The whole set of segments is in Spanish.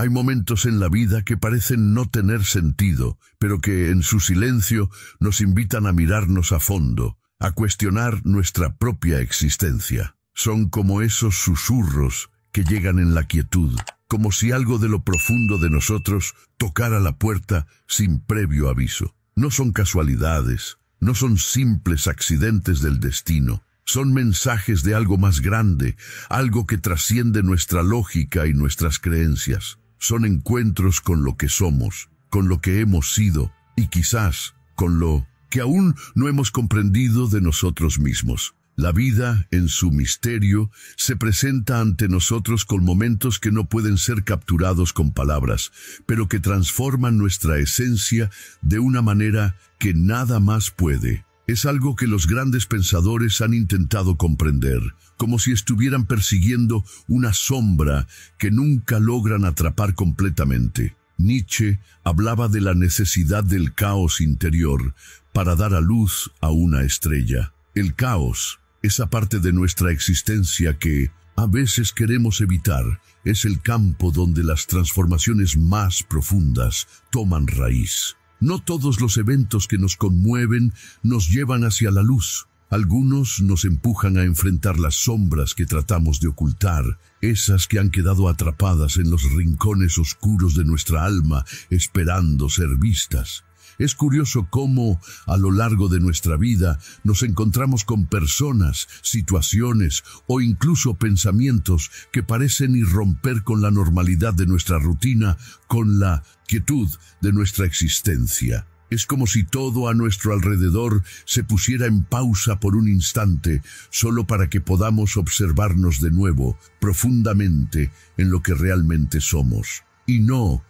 Hay momentos en la vida que parecen no tener sentido, pero que en su silencio nos invitan a mirarnos a fondo, a cuestionar nuestra propia existencia. Son como esos susurros que llegan en la quietud, como si algo de lo profundo de nosotros tocara la puerta sin previo aviso. No son casualidades, no son simples accidentes del destino. Son mensajes de algo más grande, algo que trasciende nuestra lógica y nuestras creencias. Son encuentros con lo que somos, con lo que hemos sido y quizás con lo que aún no hemos comprendido de nosotros mismos. La vida, en su misterio, se presenta ante nosotros con momentos que no pueden ser capturados con palabras, pero que transforman nuestra esencia de una manera que nada más puede. Es algo que los grandes pensadores han intentado comprender, como si estuvieran persiguiendo una sombra que nunca logran atrapar completamente. Nietzsche hablaba de la necesidad del caos interior para dar a luz a una estrella. El caos, esa parte de nuestra existencia que a veces queremos evitar, es el campo donde las transformaciones más profundas toman raíz. No todos los eventos que nos conmueven nos llevan hacia la luz. Algunos nos empujan a enfrentar las sombras que tratamos de ocultar, esas que han quedado atrapadas en los rincones oscuros de nuestra alma, esperando ser vistas. Es curioso cómo, a lo largo de nuestra vida, nos encontramos con personas, situaciones o incluso pensamientos que parecen irromper con la normalidad de nuestra rutina, con la quietud de nuestra existencia. Es como si todo a nuestro alrededor se pusiera en pausa por un instante, solo para que podamos observarnos de nuevo, profundamente, en lo que realmente somos. Y no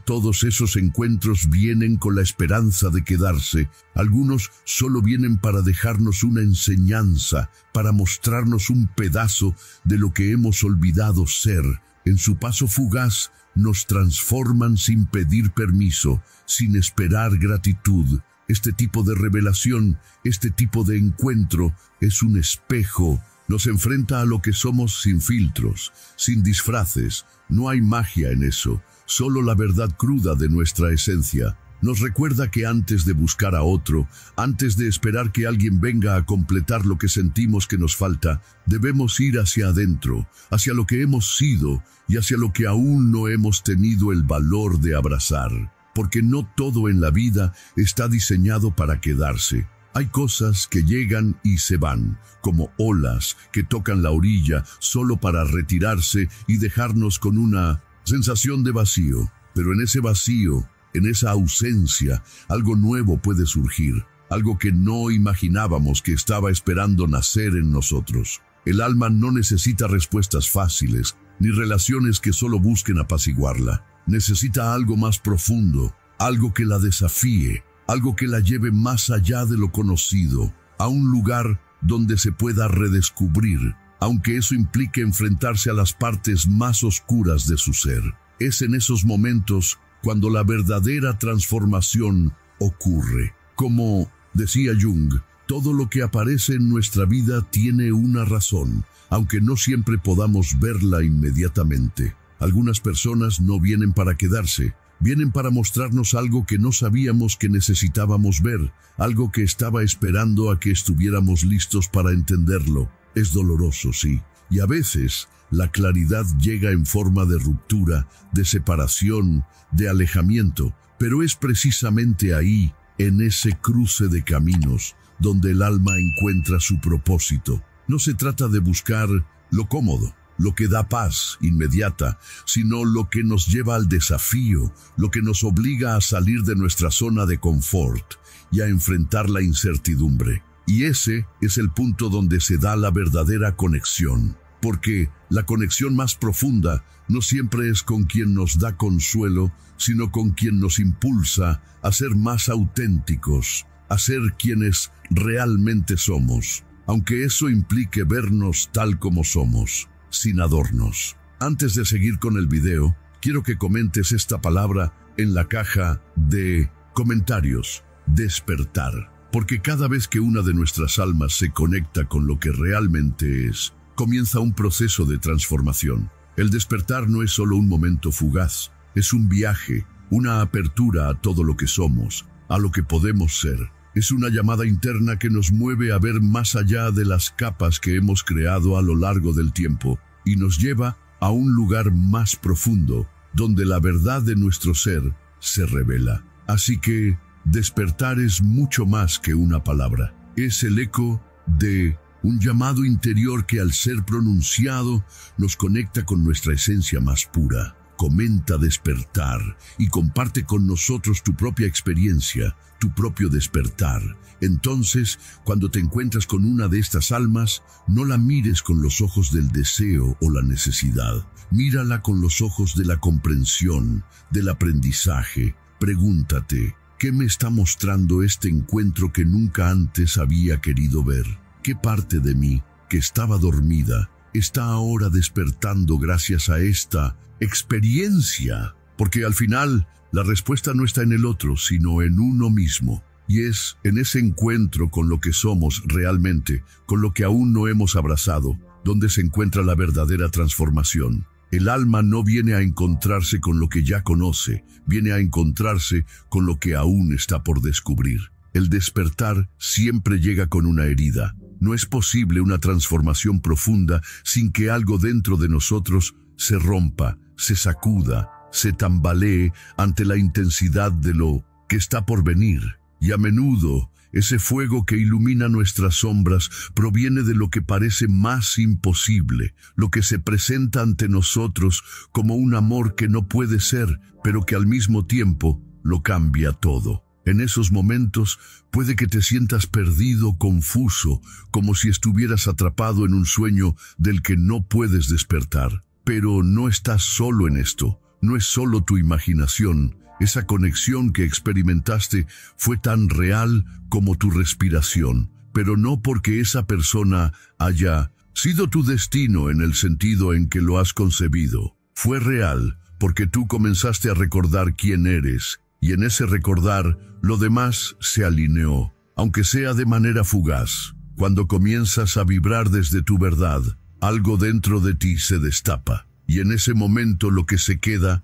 todos esos encuentros vienen con la esperanza de quedarse. Algunos solo vienen para dejarnos una enseñanza, para mostrarnos un pedazo de lo que hemos olvidado ser. En su paso fugaz, nos transforman sin pedir permiso, sin esperar gratitud. Este tipo de revelación, este tipo de encuentro, es un espejo. Nos enfrenta a lo que somos sin filtros, sin disfraces. No hay magia en eso, solo la verdad cruda de nuestra esencia. Nos recuerda que antes de buscar a otro, antes de esperar que alguien venga a completar lo que sentimos que nos falta, debemos ir hacia adentro, hacia lo que hemos sido y hacia lo que aún no hemos tenido el valor de abrazar. Porque no todo en la vida está diseñado para quedarse. Hay cosas que llegan y se van, como olas que tocan la orilla solo para retirarse y dejarnos con una sensación de vacío. Pero en ese vacío, en esa ausencia, algo nuevo puede surgir, algo que no imaginábamos que estaba esperando nacer en nosotros. El alma no necesita respuestas fáciles, ni relaciones que solo busquen apaciguarla. Necesita algo más profundo, algo que la desafíe, algo que la lleve más allá de lo conocido, a un lugar donde se pueda redescubrir, aunque eso implique enfrentarse a las partes más oscuras de su ser. Es en esos momentos cuando la verdadera transformación ocurre. Como decía Jung, todo lo que aparece en nuestra vida tiene una razón, aunque no siempre podamos verla inmediatamente. Algunas personas no vienen para quedarse, vienen para mostrarnos algo que no sabíamos que necesitábamos ver, algo que estaba esperando a que estuviéramos listos para entenderlo. Es doloroso, sí, y a veces la claridad llega en forma de ruptura, de separación, de alejamiento, pero es precisamente ahí, en ese cruce de caminos, donde el alma encuentra su propósito. No se trata de buscar lo cómodo, lo que da paz inmediata, sino lo que nos lleva al desafío, lo que nos obliga a salir de nuestra zona de confort y a enfrentar la incertidumbre. Y ese es el punto donde se da la verdadera conexión, porque la conexión más profunda no siempre es con quien nos da consuelo, sino con quien nos impulsa a ser más auténticos, a ser quienes realmente somos, aunque eso implique vernos tal como somos, sin adornos. Antes de seguir con el video, quiero que comentes esta palabra en la caja de comentarios: despertar. Porque cada vez que una de nuestras almas se conecta con lo que realmente es, comienza un proceso de transformación. El despertar no es solo un momento fugaz, Es un viaje, una apertura a todo lo que somos, a lo que podemos ser. Es una llamada interna que nos mueve a ver más allá de las capas que hemos creado a lo largo del tiempo y nos lleva a un lugar más profundo, donde la verdad de nuestro ser se revela. Así que despertar es mucho más que una palabra. Es el eco de un llamado interior que al ser pronunciado nos conecta con nuestra esencia más pura. Comenta despertar y comparte con nosotros tu propia experiencia, tu propio despertar. Entonces, cuando te encuentras con una de estas almas, no la mires con los ojos del deseo o la necesidad. Mírala con los ojos de la comprensión, del aprendizaje. Pregúntate, ¿qué me está mostrando este encuentro que nunca antes había querido ver? ¿Qué parte de mí, que estaba dormida, está ahora despertando gracias a esta experiencia? Porque al final, la respuesta no está en el otro, sino en uno mismo. Y es en ese encuentro con lo que somos realmente, con lo que aún no hemos abrazado, donde se encuentra la verdadera transformación. El alma no viene a encontrarse con lo que ya conoce, viene a encontrarse con lo que aún está por descubrir. El despertar siempre llega con una herida. No es posible una transformación profunda sin que algo dentro de nosotros se rompa, se sacuda, se tambalee ante la intensidad de lo que está por venir. Y a menudo, ese fuego que ilumina nuestras sombras proviene de lo que parece más imposible, lo que se presenta ante nosotros como un amor que no puede ser, pero que al mismo tiempo lo cambia todo. En esos momentos puede que te sientas perdido, confuso, como si estuvieras atrapado en un sueño del que no puedes despertar. Pero no estás solo en esto, no es solo tu imaginación. Esa conexión que experimentaste fue tan real como tu respiración, pero no porque esa persona haya sido tu destino en el sentido en que lo has concebido. Fue real porque tú comenzaste a recordar quién eres, y en ese recordar lo demás se alineó, aunque sea de manera fugaz. Cuando comienzas a vibrar desde tu verdad, algo dentro de ti se destapa, y en ese momento lo que se queda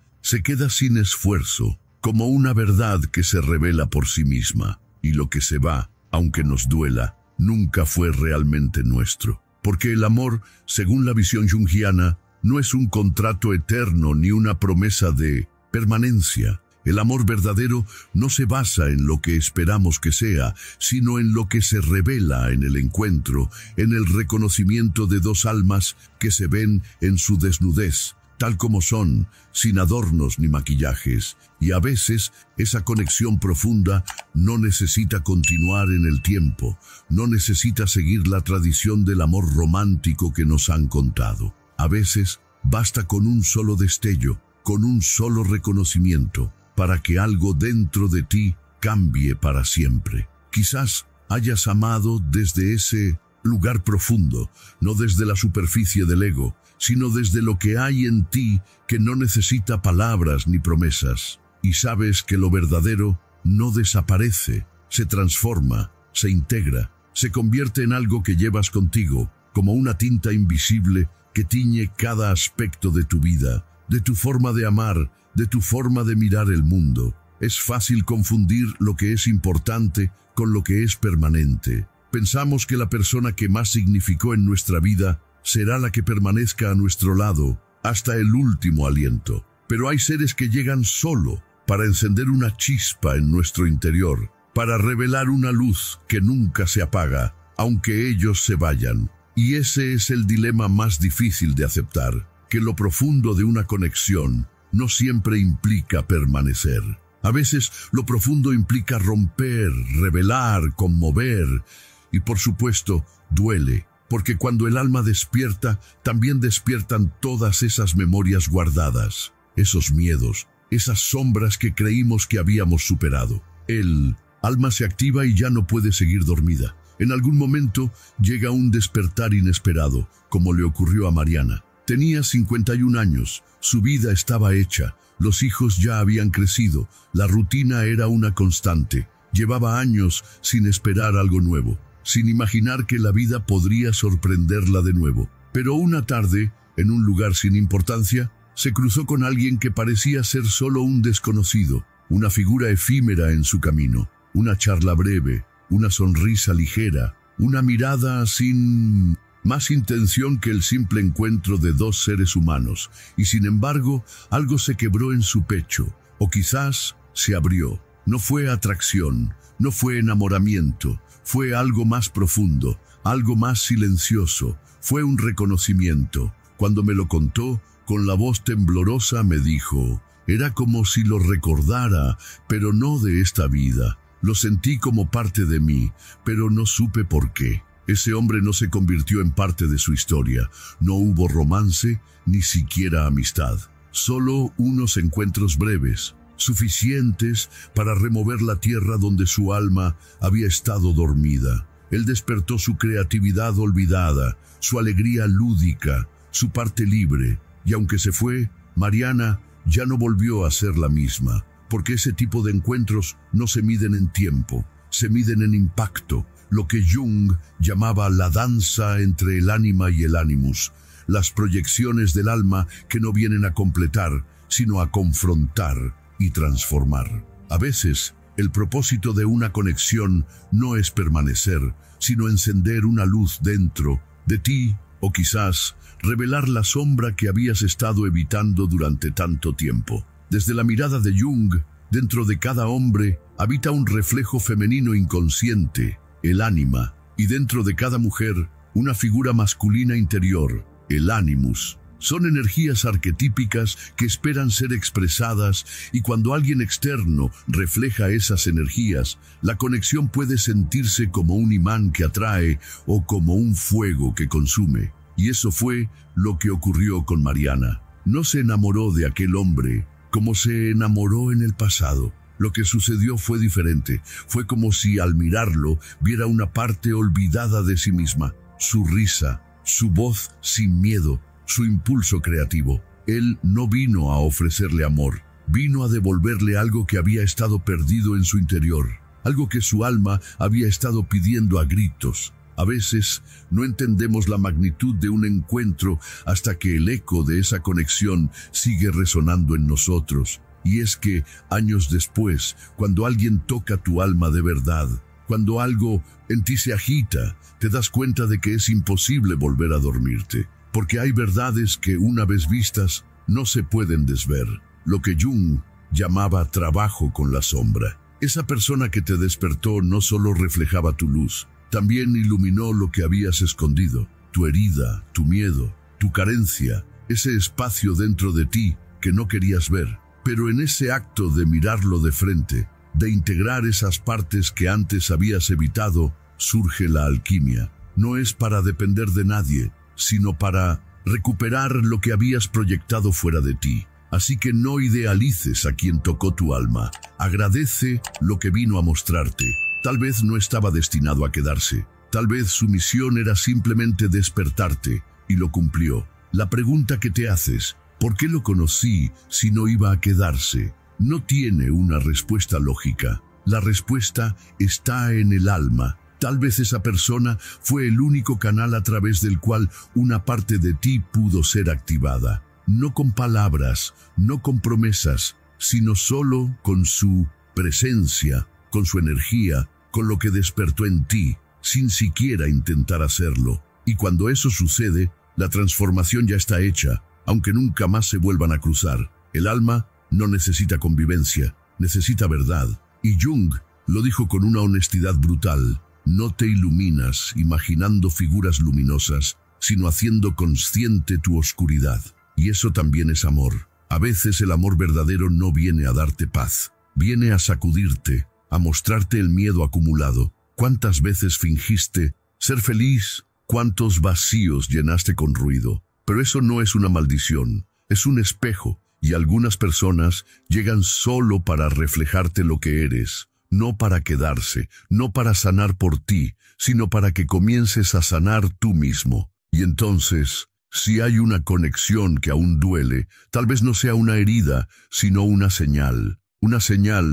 sin esfuerzo, como una verdad que se revela por sí misma, y lo que se va, aunque nos duela, nunca fue realmente nuestro. Porque el amor, según la visión junguiana, no es un contrato eterno ni una promesa de permanencia. El amor verdadero no se basa en lo que esperamos que sea, sino en lo que se revela en el encuentro, en el reconocimiento de dos almas que se ven en su desnudez, tal como son, sin adornos ni maquillajes, y a veces esa conexión profunda no necesita continuar en el tiempo, no necesita seguir la tradición del amor romántico que nos han contado. A veces basta con un solo destello, con un solo reconocimiento, para que algo dentro de ti cambie para siempre. Quizás hayas amado desde ese lugar profundo, no desde la superficie del ego, sino desde lo que hay en ti que no necesita palabras ni promesas. Y sabes que lo verdadero no desaparece, se transforma, se integra, se convierte en algo que llevas contigo, como una tinta invisible que tiñe cada aspecto de tu vida, de tu forma de amar, de tu forma de mirar el mundo. Es fácil confundir lo que es importante con lo que es permanente. Pensamos que la persona que más significó en nuestra vida será la que permanezca a nuestro lado hasta el último aliento. Pero hay seres que llegan solo para encender una chispa en nuestro interior, para revelar una luz que nunca se apaga, aunque ellos se vayan. Y ese es el dilema más difícil de aceptar, que lo profundo de una conexión no siempre implica permanecer. A veces lo profundo implica romper, revelar, conmover, y por supuesto duele, porque cuando el alma despierta, también despiertan todas esas memorias guardadas, esos miedos, esas sombras que creímos que habíamos superado. El alma se activa y ya no puede seguir dormida. En algún momento llega un despertar inesperado, como le ocurrió a Mariana. Tenía 51 años, su vida estaba hecha, los hijos ya habían crecido, la rutina era una constante. Llevaba años sin esperar algo nuevo, sin imaginar que la vida podría sorprenderla de nuevo. Pero una tarde, en un lugar sin importancia, Se cruzó con alguien que parecía ser solo un desconocido, una figura efímera en su camino, una charla breve, una sonrisa ligera, una mirada sin más intención que el simple encuentro de dos seres humanos, y sin embargo, algo se quebró en su pecho, o quizás se abrió. No fue atracción, no fue enamoramiento, fue algo más profundo, algo más silencioso, fue un reconocimiento. Cuando me lo contó, con la voz temblorosa me dijo, era como si lo recordara, pero no de esta vida. Lo sentí como parte de mí, pero no supe por qué. Ese hombre no se convirtió en parte de su historia. No hubo romance, ni siquiera amistad. Solo unos encuentros breves, suficientes para remover la tierra donde su alma había estado dormida. Él despertó su creatividad olvidada, su alegría lúdica, su parte libre, y aunque se fue, Mariana ya no volvió a ser la misma, porque ese tipo de encuentros no se miden en tiempo, se miden en impacto, lo que Jung llamaba la danza entre el ánima y el animus, las proyecciones del alma que no vienen a completar, sino a confrontar y transformar. A veces, el propósito de una conexión no es permanecer, sino encender una luz dentro de ti, o quizás revelar la sombra que habías estado evitando durante tanto tiempo. Desde la mirada de Jung, dentro de cada hombre habita un reflejo femenino inconsciente, el ánima, y dentro de cada mujer, una figura masculina interior, el animus. Son energías arquetípicas que esperan ser expresadas, y cuando alguien externo refleja esas energías, la conexión puede sentirse como un imán que atrae o como un fuego que consume. Y eso fue lo que ocurrió con Mariana. No se enamoró de aquel hombre como se enamoró en el pasado. Lo que sucedió fue diferente. Fue como si al mirarlo viera una parte olvidada de sí misma. Su risa, su voz sin miedo, su impulso creativo. Él no vino a ofrecerle amor, vino a devolverle algo que había estado perdido en su interior, algo que su alma había estado pidiendo a gritos. A veces no entendemos la magnitud de un encuentro hasta que el eco de esa conexión sigue resonando en nosotros. Y es que, años después, cuando alguien toca tu alma de verdad, cuando algo en ti se agita, te das cuenta de que es imposible volver a dormirte. Porque hay verdades que, una vez vistas, no se pueden desver. Lo que Jung llamaba trabajo con la sombra. Esa persona que te despertó no solo reflejaba tu luz, también iluminó lo que habías escondido, tu herida, tu miedo, tu carencia, ese espacio dentro de ti que no querías ver. Pero en ese acto de mirarlo de frente, de integrar esas partes que antes habías evitado, surge la alquimia. No es para depender de nadie, sino para recuperar lo que habías proyectado fuera de ti. Así que no idealices a quien tocó tu alma. Agradece lo que vino a mostrarte. Tal vez no estaba destinado a quedarse. Tal vez su misión era simplemente despertarte, y lo cumplió. La pregunta que te haces, ¿por qué lo conocí si no iba a quedarse? No tiene una respuesta lógica. La respuesta está en el alma. Tal vez esa persona fue el único canal a través del cual una parte de ti pudo ser activada. No con palabras, no con promesas, sino solo con su presencia, con su energía, con lo que despertó en ti, sin siquiera intentar hacerlo. Y cuando eso sucede, la transformación ya está hecha, aunque nunca más se vuelvan a cruzar. El alma no necesita convivencia, necesita verdad. Y Jung lo dijo con una honestidad brutal. No te iluminas imaginando figuras luminosas, sino haciendo consciente tu oscuridad. Y eso también es amor. A veces el amor verdadero no viene a darte paz, viene a sacudirte, a mostrarte el miedo acumulado. ¿Cuántas veces fingiste ser feliz? ¿Cuántos vacíos llenaste con ruido? Pero eso no es una maldición, es un espejo, y algunas personas llegan solo para reflejarte lo que eres, no para quedarse, no para sanar por ti, sino para que comiences a sanar tú mismo. Y entonces, si hay una conexión que aún duele, tal vez no sea una herida, sino una señal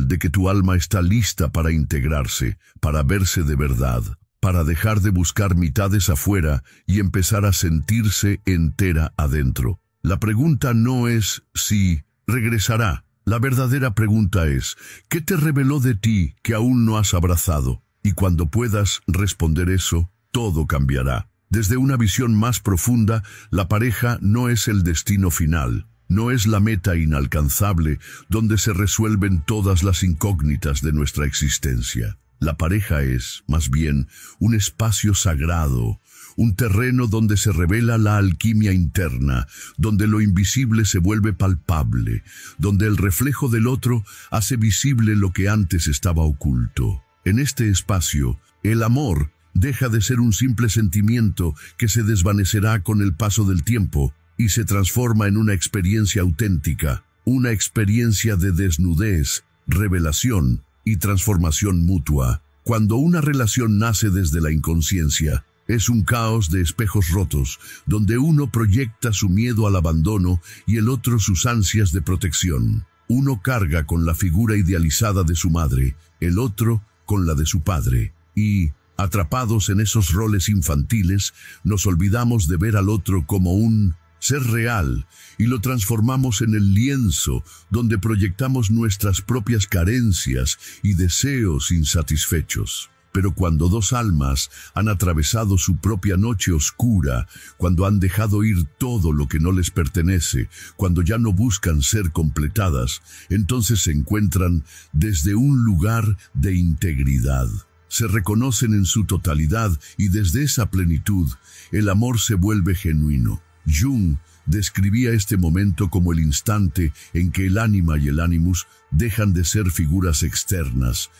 de que tu alma está lista para integrarse, para verse de verdad, para dejar de buscar mitades afuera y empezar a sentirse entera adentro. La pregunta no es si regresará. La verdadera pregunta es, ¿qué te reveló de ti que aún no has abrazado? Y cuando puedas responder eso, todo cambiará. Desde una visión más profunda, la pareja no es el destino final, no es la meta inalcanzable donde se resuelven todas las incógnitas de nuestra existencia. La pareja es, más bien, un espacio sagrado, un terreno donde se revela la alquimia interna, donde lo invisible se vuelve palpable, donde el reflejo del otro hace visible lo que antes estaba oculto. En este espacio, el amor deja de ser un simple sentimiento que se desvanecerá con el paso del tiempo y se transforma en una experiencia auténtica, una experiencia de desnudez, revelación y transformación mutua. Cuando una relación nace desde la inconsciencia, es un caos de espejos rotos, donde uno proyecta su miedo al abandono y el otro sus ansias de protección. Uno carga con la figura idealizada de su madre, el otro con la de su padre, y, atrapados en esos roles infantiles, nos olvidamos de ver al otro como un ser real y lo transformamos en el lienzo donde proyectamos nuestras propias carencias y deseos insatisfechos. Pero cuando dos almas han atravesado su propia noche oscura, cuando han dejado ir todo lo que no les pertenece, cuando ya no buscan ser completadas, entonces se encuentran desde un lugar de integridad. Se reconocen en su totalidad y desde esa plenitud, el amor se vuelve genuino. Jung describía este momento como el instante en que el ánima y el animus dejan de ser figuras externas,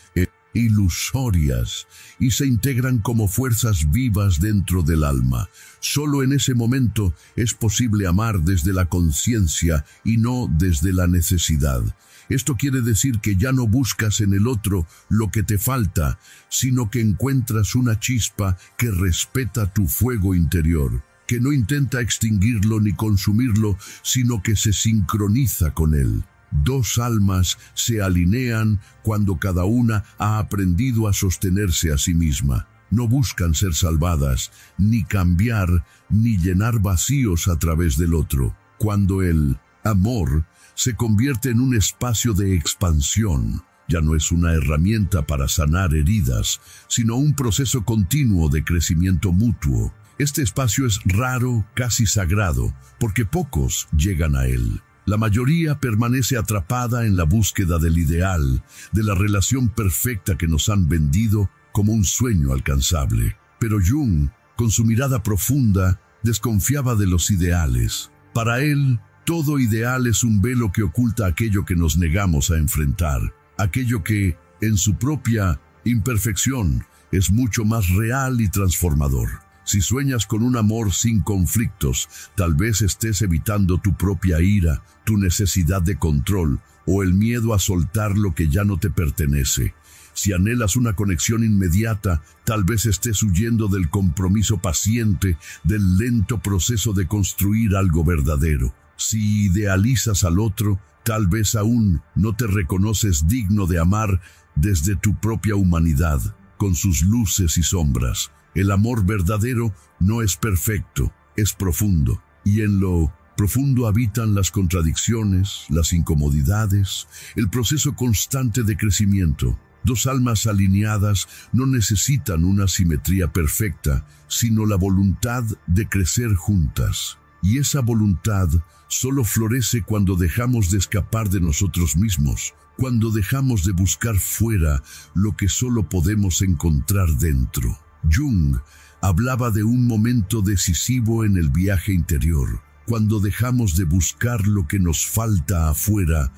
ilusorias, y se integran como fuerzas vivas dentro del alma. Solo en ese momento es posible amar desde la conciencia y no desde la necesidad. Esto quiere decir que ya no buscas en el otro lo que te falta, sino que encuentras una chispa que respeta tu fuego interior, que no intenta extinguirlo ni consumirlo, sino que se sincroniza con él. Dos almas se alinean cuando cada una ha aprendido a sostenerse a sí misma. No buscan ser salvadas, ni cambiar, ni llenar vacíos a través del otro. Cuando el amor se convierte en un espacio de expansión, ya no es una herramienta para sanar heridas, sino un proceso continuo de crecimiento mutuo. Este espacio es raro, casi sagrado, porque pocos llegan a él. La mayoría permanece atrapada en la búsqueda del ideal, de la relación perfecta que nos han vendido como un sueño alcanzable. Pero Jung, con su mirada profunda, desconfiaba de los ideales. Para él, todo ideal es un velo que oculta aquello que nos negamos a enfrentar, aquello que, en su propia imperfección, es mucho más real y transformador. Si sueñas con un amor sin conflictos, tal vez estés evitando tu propia ira, tu necesidad de control o el miedo a soltar lo que ya no te pertenece. Si anhelas una conexión inmediata, tal vez estés huyendo del compromiso paciente, del lento proceso de construir algo verdadero. Si idealizas al otro, tal vez aún no te reconoces digno de amar desde tu propia humanidad, con sus luces y sombras. El amor verdadero no es perfecto, es profundo, y en lo profundo habitan las contradicciones, las incomodidades, el proceso constante de crecimiento. Dos almas alineadas no necesitan una simetría perfecta, sino la voluntad de crecer juntas. Y esa voluntad solo florece cuando dejamos de escapar de nosotros mismos, cuando dejamos de buscar fuera lo que solo podemos encontrar dentro. Jung hablaba de un momento decisivo en el viaje interior, cuando dejamos de buscar lo que nos falta afuera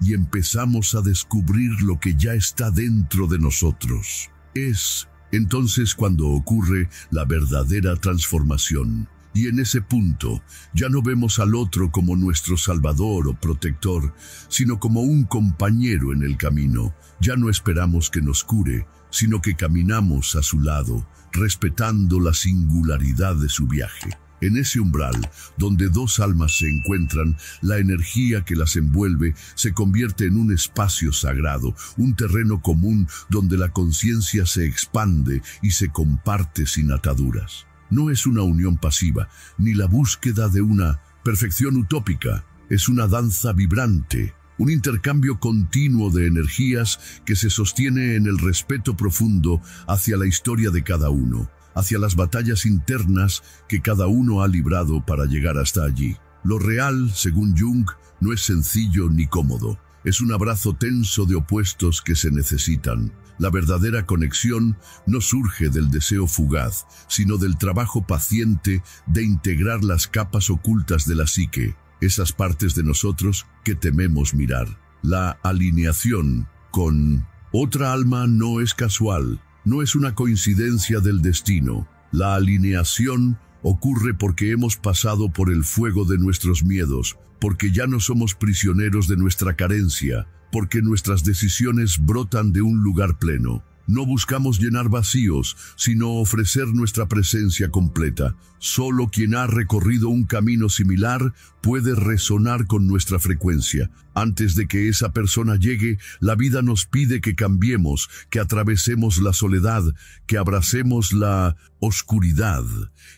y empezamos a descubrir lo que ya está dentro de nosotros. Es entonces cuando ocurre la verdadera transformación. Y en ese punto ya no vemos al otro como nuestro salvador o protector, sino como un compañero en el camino. Ya no esperamos que nos cure, sino que caminamos a su lado, respetando la singularidad de su viaje. En ese umbral, donde dos almas se encuentran, la energía que las envuelve se convierte en un espacio sagrado, un terreno común donde la conciencia se expande y se comparte sin ataduras. No es una unión pasiva, ni la búsqueda de una perfección utópica, es una danza vibrante, un intercambio continuo de energías que se sostiene en el respeto profundo hacia la historia de cada uno, hacia las batallas internas que cada uno ha librado para llegar hasta allí. Lo real, según Jung, no es sencillo ni cómodo. Es un abrazo tenso de opuestos que se necesitan. La verdadera conexión no surge del deseo fugaz, sino del trabajo paciente de integrar las capas ocultas de la psique, esas partes de nosotros que tememos mirar. La alineación con otra alma no es casual, no es una coincidencia del destino. La alineación ocurre porque hemos pasado por el fuego de nuestros miedos, porque ya no somos prisioneros de nuestra carencia, porque nuestras decisiones brotan de un lugar pleno. No buscamos llenar vacíos, sino ofrecer nuestra presencia completa. Solo quien ha recorrido un camino similar puede resonar con nuestra frecuencia. Antes de que esa persona llegue, la vida nos pide que cambiemos, que atravesemos la soledad, que abracemos la oscuridad,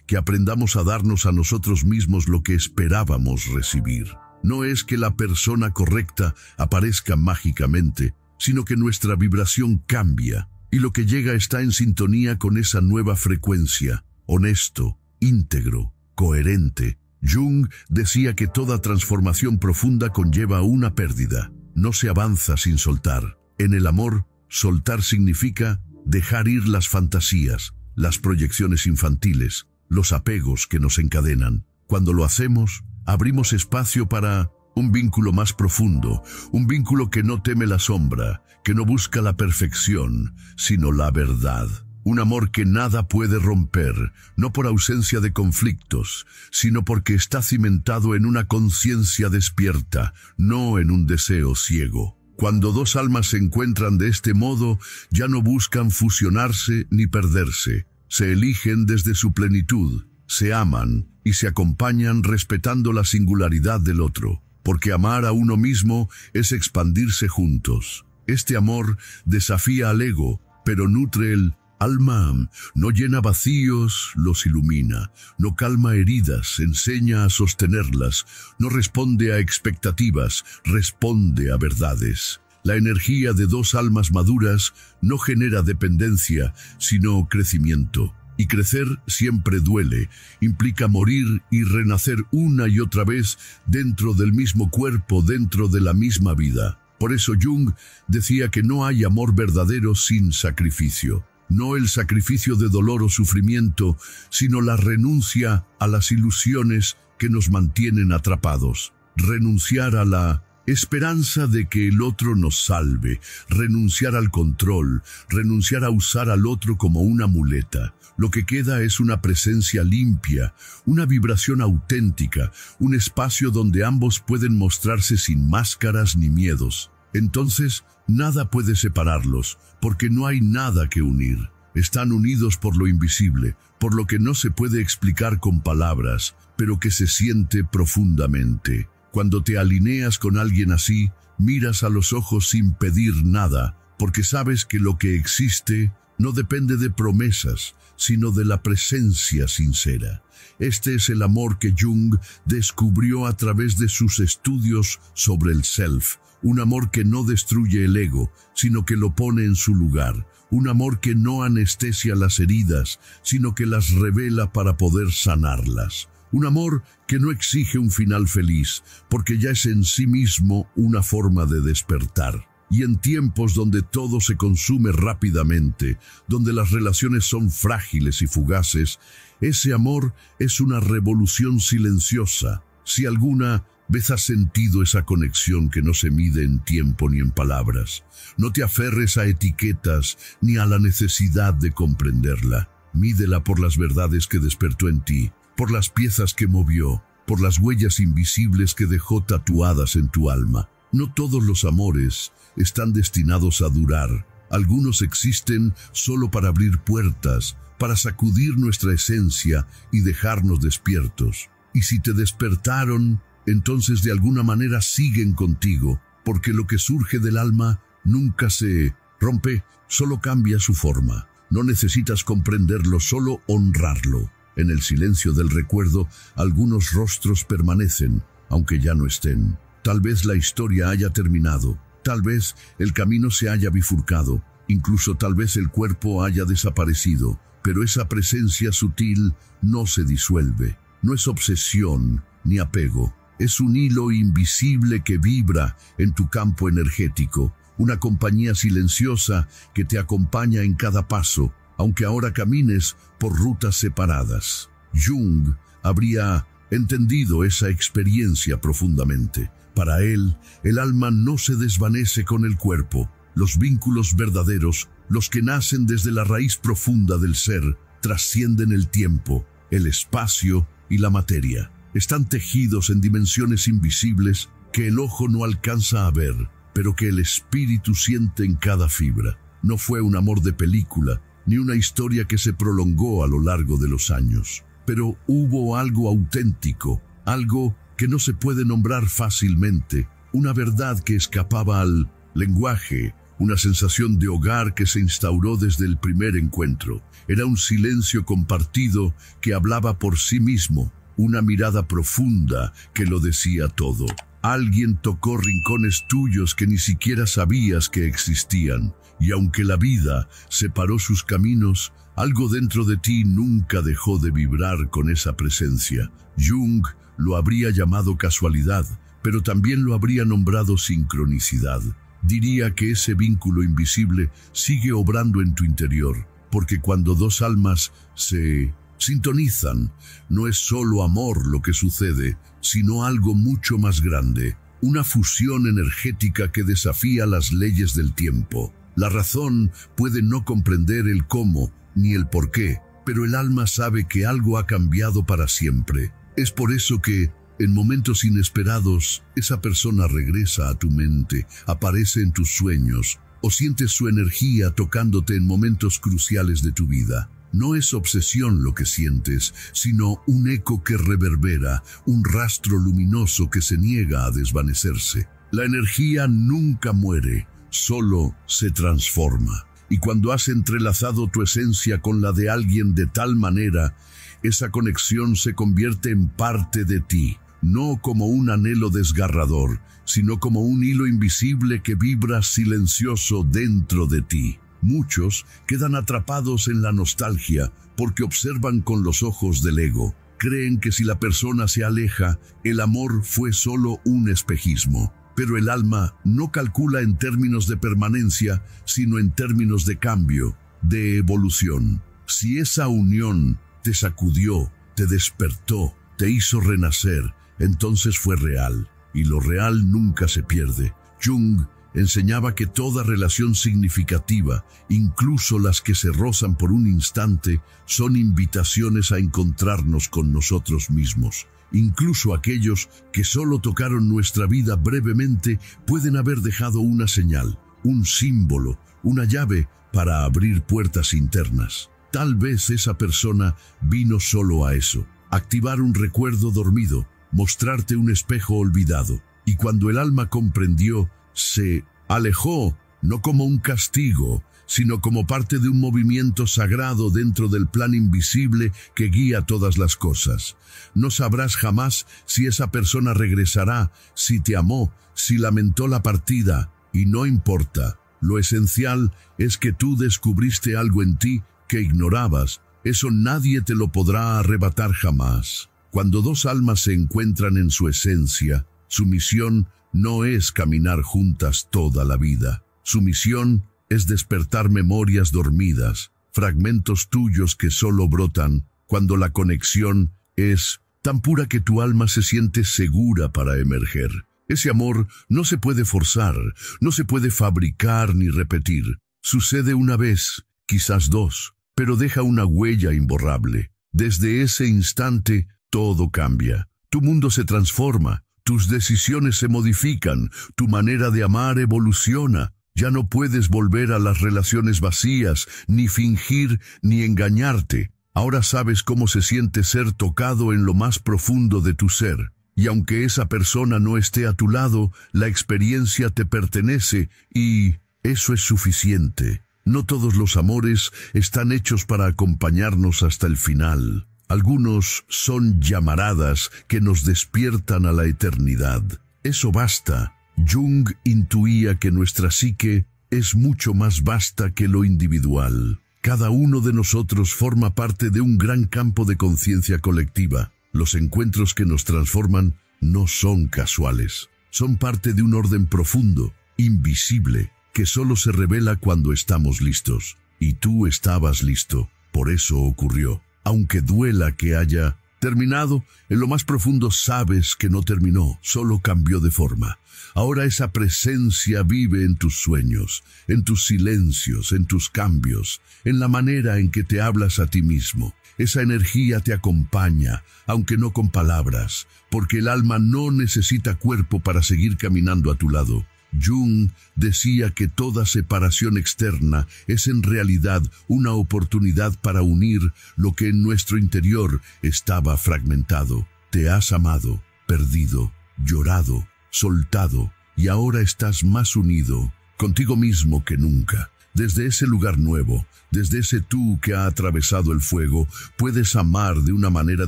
que aprendamos a darnos a nosotros mismos lo que esperábamos recibir. No es que la persona correcta aparezca mágicamente, sino que nuestra vibración cambia. Y lo que llega está en sintonía con esa nueva frecuencia, honesto, íntegro, coherente. Jung decía que toda transformación profunda conlleva una pérdida. No se avanza sin soltar. En el amor, soltar significa dejar ir las fantasías, las proyecciones infantiles, los apegos que nos encadenan. Cuando lo hacemos, abrimos espacio para un vínculo más profundo, un vínculo que no teme la sombra, que no busca la perfección, sino la verdad. Un amor que nada puede romper, no por ausencia de conflictos, sino porque está cimentado en una conciencia despierta, no en un deseo ciego. Cuando dos almas se encuentran de este modo, ya no buscan fusionarse ni perderse. Se eligen desde su plenitud, se aman y se acompañan respetando la singularidad del otro. Porque amar a uno mismo es expandirse juntos. Este amor desafía al ego, pero nutre el alma, no llena vacíos, los ilumina, no calma heridas, enseña a sostenerlas, no responde a expectativas, responde a verdades. La energía de dos almas maduras no genera dependencia, sino crecimiento. Y crecer siempre duele, implica morir y renacer una y otra vez dentro del mismo cuerpo, dentro de la misma vida. Por eso Jung decía que no hay amor verdadero sin sacrificio. No el sacrificio de dolor o sufrimiento, sino la renuncia a las ilusiones que nos mantienen atrapados. Renunciar a la esperanza de que el otro nos salve, renunciar al control, renunciar a usar al otro como una muleta. Lo que queda es una presencia limpia, una vibración auténtica, un espacio donde ambos pueden mostrarse sin máscaras ni miedos. Entonces, nada puede separarlos, porque no hay nada que unir. Están unidos por lo invisible, por lo que no se puede explicar con palabras, pero que se siente profundamente. Cuando te alineas con alguien así, miras a los ojos sin pedir nada, porque sabes que lo que existe no depende de promesas, sino de la presencia sincera. Este es el amor que Jung descubrió a través de sus estudios sobre el self, un amor que no destruye el ego, sino que lo pone en su lugar, un amor que no anestesia las heridas, sino que las revela para poder sanarlas. Un amor que no exige un final feliz, porque ya es en sí mismo una forma de despertar. Y en tiempos donde todo se consume rápidamente, donde las relaciones son frágiles y fugaces, ese amor es una revolución silenciosa. Si alguna vez has sentido esa conexión que no se mide en tiempo ni en palabras, no te aferres a etiquetas ni a la necesidad de comprenderla. Mídela por las verdades que despertó en ti, por las piezas que movió, por las huellas invisibles que dejó tatuadas en tu alma. No todos los amores están destinados a durar. Algunos existen solo para abrir puertas, para sacudir nuestra esencia y dejarnos despiertos. Y si te despertaron, entonces de alguna manera siguen contigo, porque lo que surge del alma nunca se rompe, solo cambia su forma. No necesitas comprenderlo, solo honrarlo. En el silencio del recuerdo, algunos rostros permanecen, aunque ya no estén. Tal vez la historia haya terminado, tal vez el camino se haya bifurcado, incluso tal vez el cuerpo haya desaparecido, pero esa presencia sutil no se disuelve. No es obsesión ni apego, es un hilo invisible que vibra en tu campo energético, una compañía silenciosa que te acompaña en cada paso, aunque ahora camines por rutas separadas. Jung habría entendido esa experiencia profundamente. Para él, el alma no se desvanece con el cuerpo. Los vínculos verdaderos, los que nacen desde la raíz profunda del ser, trascienden el tiempo, el espacio y la materia. Están tejidos en dimensiones invisibles que el ojo no alcanza a ver, pero que el espíritu siente en cada fibra. No fue un amor de película, ni una historia que se prolongó a lo largo de los años. Pero hubo algo auténtico, algo que no se puede nombrar fácilmente, una verdad que escapaba al lenguaje, una sensación de hogar que se instauró desde el primer encuentro. Era un silencio compartido que hablaba por sí mismo, una mirada profunda que lo decía todo. Alguien tocó rincones tuyos que ni siquiera sabías que existían, y aunque la vida separó sus caminos, algo dentro de ti nunca dejó de vibrar con esa presencia. Jung lo habría llamado casualidad, pero también lo habría nombrado sincronicidad. Diría que ese vínculo invisible sigue obrando en tu interior, porque cuando dos almas se sintonizan, no es solo amor lo que sucede, sino algo mucho más grande, una fusión energética que desafía las leyes del tiempo. La razón puede no comprender el cómo ni el por qué, pero el alma sabe que algo ha cambiado para siempre. Es por eso que, en momentos inesperados, esa persona regresa a tu mente, aparece en tus sueños, o sientes su energía tocándote en momentos cruciales de tu vida. No es obsesión lo que sientes, sino un eco que reverbera, un rastro luminoso que se niega a desvanecerse. La energía nunca muere, solo se transforma. Y cuando has entrelazado tu esencia con la de alguien de tal manera, esa conexión se convierte en parte de ti, no como un anhelo desgarrador, sino como un hilo invisible que vibra silencioso dentro de ti. Muchos quedan atrapados en la nostalgia porque observan con los ojos del ego. Creen que si la persona se aleja, el amor fue solo un espejismo. Pero el alma no calcula en términos de permanencia, sino en términos de cambio, de evolución. Si esa unión te sacudió, te despertó, te hizo renacer, entonces fue real. Y lo real nunca se pierde. Jung enseñaba que toda relación significativa, incluso las que se rozan por un instante, son invitaciones a encontrarnos con nosotros mismos. Incluso aquellos que solo tocaron nuestra vida brevemente pueden haber dejado una señal, un símbolo, una llave para abrir puertas internas. Tal vez esa persona vino solo a eso, activar un recuerdo dormido, mostrarte un espejo olvidado. Y cuando el alma comprendió, se alejó, no como un castigo, sino como parte de un movimiento sagrado dentro del plan invisible que guía todas las cosas. No sabrás jamás si esa persona regresará, si te amó, si lamentó la partida, y no importa. Lo esencial es que tú descubriste algo en ti que ignorabas. Eso nadie te lo podrá arrebatar jamás. Cuando dos almas se encuentran en su esencia, su misión no es caminar juntas toda la vida. Su misión es despertar memorias dormidas, fragmentos tuyos que solo brotan cuando la conexión es tan pura que tu alma se siente segura para emerger. Ese amor no se puede forzar, no se puede fabricar ni repetir. Sucede una vez, quizás dos, pero deja una huella imborrable. Desde ese instante, todo cambia. Tu mundo se transforma, tus decisiones se modifican, tu manera de amar evoluciona. Ya no puedes volver a las relaciones vacías, ni fingir, ni engañarte. Ahora sabes cómo se siente ser tocado en lo más profundo de tu ser. Y aunque esa persona no esté a tu lado, la experiencia te pertenece y eso es suficiente. No todos los amores están hechos para acompañarnos hasta el final. Algunos son llamaradas que nos despiertan a la eternidad. Eso basta. Jung intuía que nuestra psique es mucho más vasta que lo individual. Cada uno de nosotros forma parte de un gran campo de conciencia colectiva. Los encuentros que nos transforman no son casuales. Son parte de un orden profundo, invisible, que solo se revela cuando estamos listos. Y tú estabas listo. Por eso ocurrió. Aunque duela que haya terminado, en lo más profundo sabes que no terminó, solo cambió de forma. Ahora esa presencia vive en tus sueños, en tus silencios, en tus cambios, en la manera en que te hablas a ti mismo. Esa energía te acompaña, aunque no con palabras, porque el alma no necesita cuerpo para seguir caminando a tu lado. Jung decía que toda separación externa es en realidad una oportunidad para unir lo que en nuestro interior estaba fragmentado. Te has amado, perdido, llorado, soltado, y ahora estás más unido contigo mismo que nunca. Desde ese lugar nuevo, desde ese tú que ha atravesado el fuego, puedes amar de una manera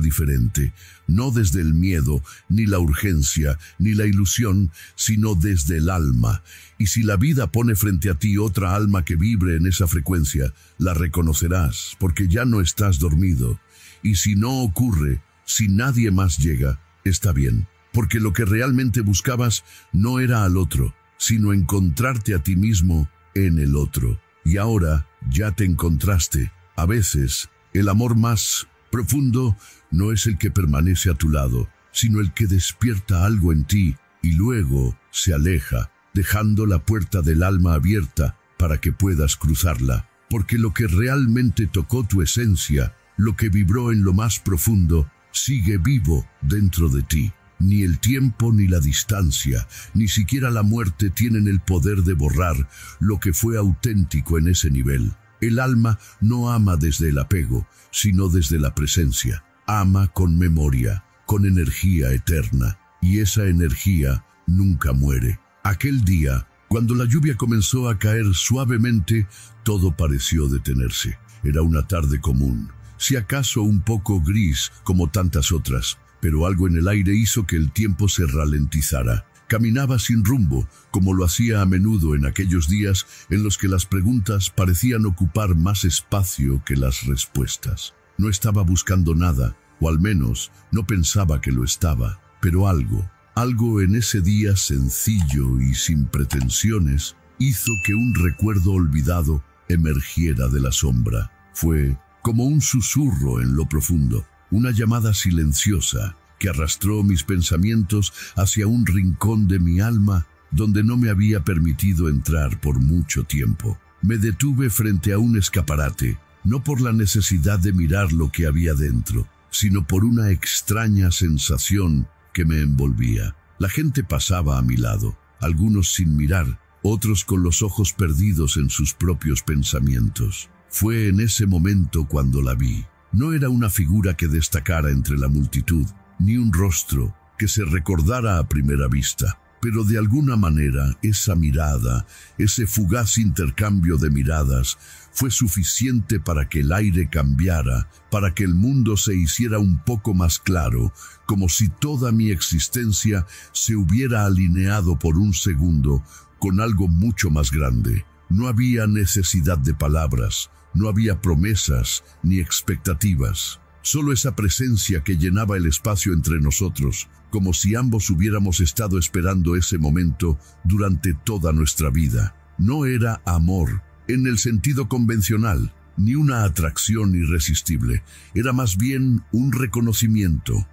diferente, no desde el miedo, ni la urgencia, ni la ilusión, sino desde el alma. Y si la vida pone frente a ti otra alma que vibre en esa frecuencia, la reconocerás, porque ya no estás dormido. Y si no ocurre, si nadie más llega, está bien, porque lo que realmente buscabas no era al otro, sino encontrarte a ti mismo en el otro. Y ahora ya te encontraste. A veces, el amor más profundo no es el que permanece a tu lado, sino el que despierta algo en ti y luego se aleja, dejando la puerta del alma abierta para que puedas cruzarla. Porque lo que realmente tocó tu esencia, lo que vibró en lo más profundo, sigue vivo dentro de ti. Ni el tiempo ni la distancia, ni siquiera la muerte tienen el poder de borrar lo que fue auténtico en ese nivel. El alma no ama desde el apego, sino desde la presencia. Ama con memoria, con energía eterna, y esa energía nunca muere. Aquel día, cuando la lluvia comenzó a caer suavemente, todo pareció detenerse. Era una tarde común, si acaso un poco gris como tantas otras, pero algo en el aire hizo que el tiempo se ralentizara. Caminaba sin rumbo, como lo hacía a menudo en aquellos días en los que las preguntas parecían ocupar más espacio que las respuestas. No estaba buscando nada, o al menos no pensaba que lo estaba, pero algo en ese día sencillo y sin pretensiones, hizo que un recuerdo olvidado emergiera de la sombra. Fue como un susurro en lo profundo. Una llamada silenciosa que arrastró mis pensamientos hacia un rincón de mi alma donde no me había permitido entrar por mucho tiempo. Me detuve frente a un escaparate, no por la necesidad de mirar lo que había dentro, sino por una extraña sensación que me envolvía. La gente pasaba a mi lado, algunos sin mirar, otros con los ojos perdidos en sus propios pensamientos. Fue en ese momento cuando la vi. No era una figura que destacara entre la multitud, ni un rostro que se recordara a primera vista, pero de alguna manera esa mirada, ese fugaz intercambio de miradas, fue suficiente para que el aire cambiara, para que el mundo se hiciera un poco más claro, como si toda mi existencia se hubiera alineado por un segundo con algo mucho más grande. No había necesidad de palabras, no había promesas ni expectativas, solo esa presencia que llenaba el espacio entre nosotros, como si ambos hubiéramos estado esperando ese momento durante toda nuestra vida. No era amor, en el sentido convencional, ni una atracción irresistible, era más bien un reconocimiento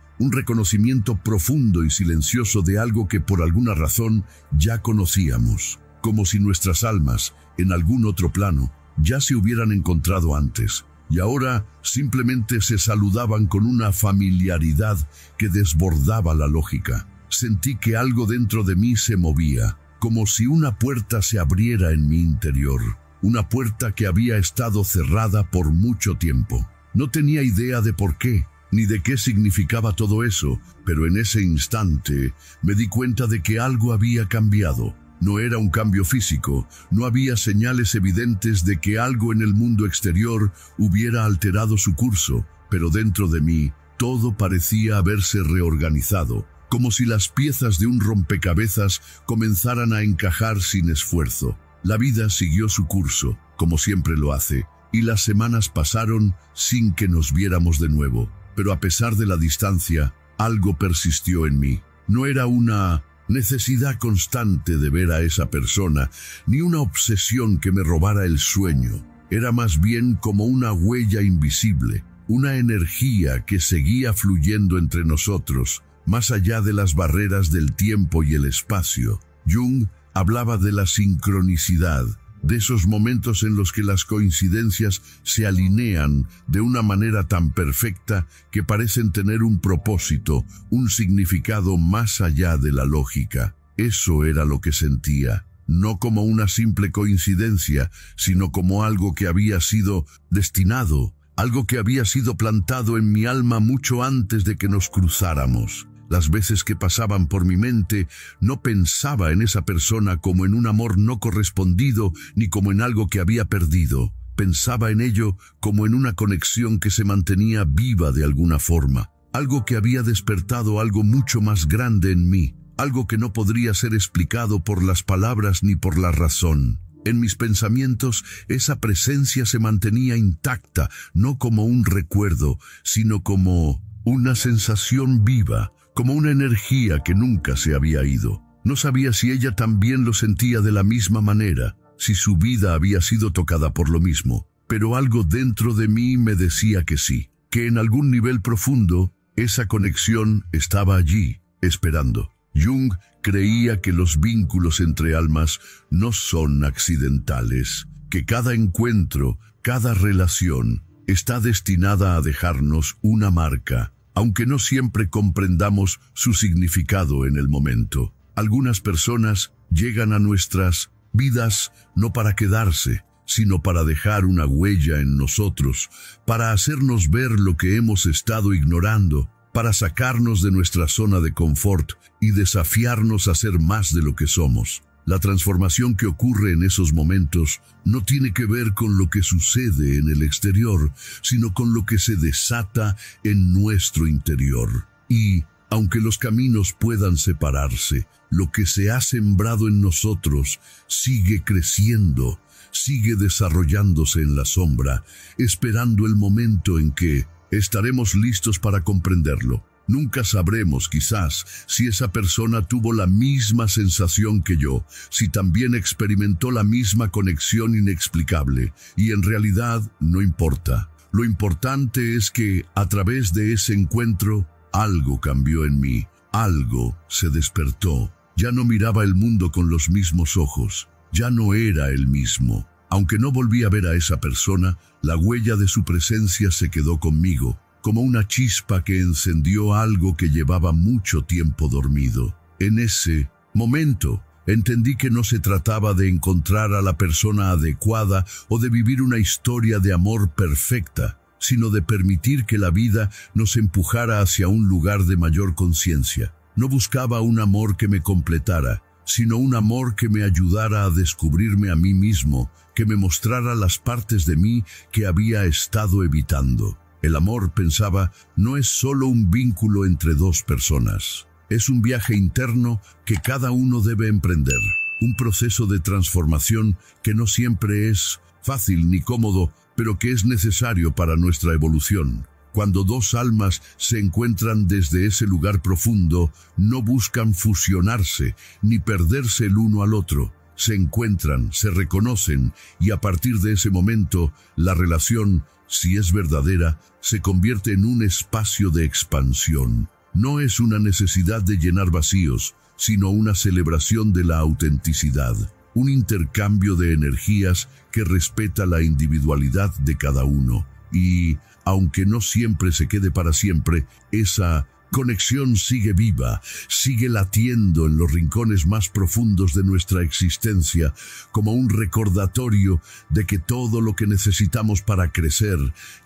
profundo y silencioso de algo que por alguna razón ya conocíamos, como si nuestras almas, en algún otro plano, ya se hubieran encontrado antes, y ahora simplemente se saludaban con una familiaridad que desbordaba la lógica. Sentí que algo dentro de mí se movía, como si una puerta se abriera en mi interior, una puerta que había estado cerrada por mucho tiempo. No tenía idea de por qué, ni de qué significaba todo eso, pero en ese instante me di cuenta de que algo había cambiado. No era un cambio físico, no había señales evidentes de que algo en el mundo exterior hubiera alterado su curso, pero dentro de mí todo parecía haberse reorganizado, como si las piezas de un rompecabezas comenzaran a encajar sin esfuerzo. La vida siguió su curso, como siempre lo hace, y las semanas pasaron sin que nos viéramos de nuevo. Pero a pesar de la distancia, algo persistió en mí. No era una necesidad constante de ver a esa persona, ni una obsesión que me robara el sueño. Era más bien como una huella invisible, una energía que seguía fluyendo entre nosotros, más allá de las barreras del tiempo y el espacio. Jung hablaba de la sincronicidad, de esos momentos en los que las coincidencias se alinean de una manera tan perfecta que parecen tener un propósito, un significado más allá de la lógica. Eso era lo que sentía, no como una simple coincidencia, sino como algo que había sido destinado, algo que había sido plantado en mi alma mucho antes de que nos cruzáramos. Las veces que pasaban por mi mente, no pensaba en esa persona como en un amor no correspondido ni como en algo que había perdido. Pensaba en ello como en una conexión que se mantenía viva de alguna forma, algo que había despertado algo mucho más grande en mí, algo que no podría ser explicado por las palabras ni por la razón. En mis pensamientos, esa presencia se mantenía intacta, no como un recuerdo, sino como una sensación viva, como una energía que nunca se había ido. No sabía si ella también lo sentía de la misma manera, si su vida había sido tocada por lo mismo, pero algo dentro de mí me decía que sí, que en algún nivel profundo, esa conexión estaba allí, esperando. Jung creía que los vínculos entre almas no son accidentales, que cada encuentro, cada relación, está destinada a dejarnos una marca, aunque no siempre comprendamos su significado en el momento. Algunas personas llegan a nuestras vidas no para quedarse, sino para dejar una huella en nosotros, para hacernos ver lo que hemos estado ignorando, para sacarnos de nuestra zona de confort y desafiarnos a ser más de lo que somos. La transformación que ocurre en esos momentos no tiene que ver con lo que sucede en el exterior, sino con lo que se desata en nuestro interior. Y, aunque los caminos puedan separarse, lo que se ha sembrado en nosotros sigue creciendo, sigue desarrollándose en la sombra, esperando el momento en que estaremos listos para comprenderlo. Nunca sabremos, quizás, si esa persona tuvo la misma sensación que yo, si también experimentó la misma conexión inexplicable, y en realidad no importa. Lo importante es que, a través de ese encuentro, algo cambió en mí, algo se despertó. Ya no miraba el mundo con los mismos ojos, ya no era el mismo. Aunque no volví a ver a esa persona, la huella de su presencia se quedó conmigo, como una chispa que encendió algo que llevaba mucho tiempo dormido. En ese momento, entendí que no se trataba de encontrar a la persona adecuada o de vivir una historia de amor perfecta, sino de permitir que la vida nos empujara hacia un lugar de mayor conciencia. No buscaba un amor que me completara, sino un amor que me ayudara a descubrirme a mí mismo, que me mostrara las partes de mí que había estado evitando. El amor, pensaba, no es solo un vínculo entre dos personas. Es un viaje interno que cada uno debe emprender, un proceso de transformación que no siempre es fácil ni cómodo, pero que es necesario para nuestra evolución. Cuando dos almas se encuentran desde ese lugar profundo, no buscan fusionarse ni perderse el uno al otro. Se encuentran, se reconocen y a partir de ese momento, la relación, si es verdadera, se convierte en un espacio de expansión. No es una necesidad de llenar vacíos, sino una celebración de la autenticidad, un intercambio de energías que respeta la individualidad de cada uno. Y, aunque no siempre se quede para siempre, esa conexión sigue viva, sigue latiendo en los rincones más profundos de nuestra existencia, como un recordatorio de que todo lo que necesitamos para crecer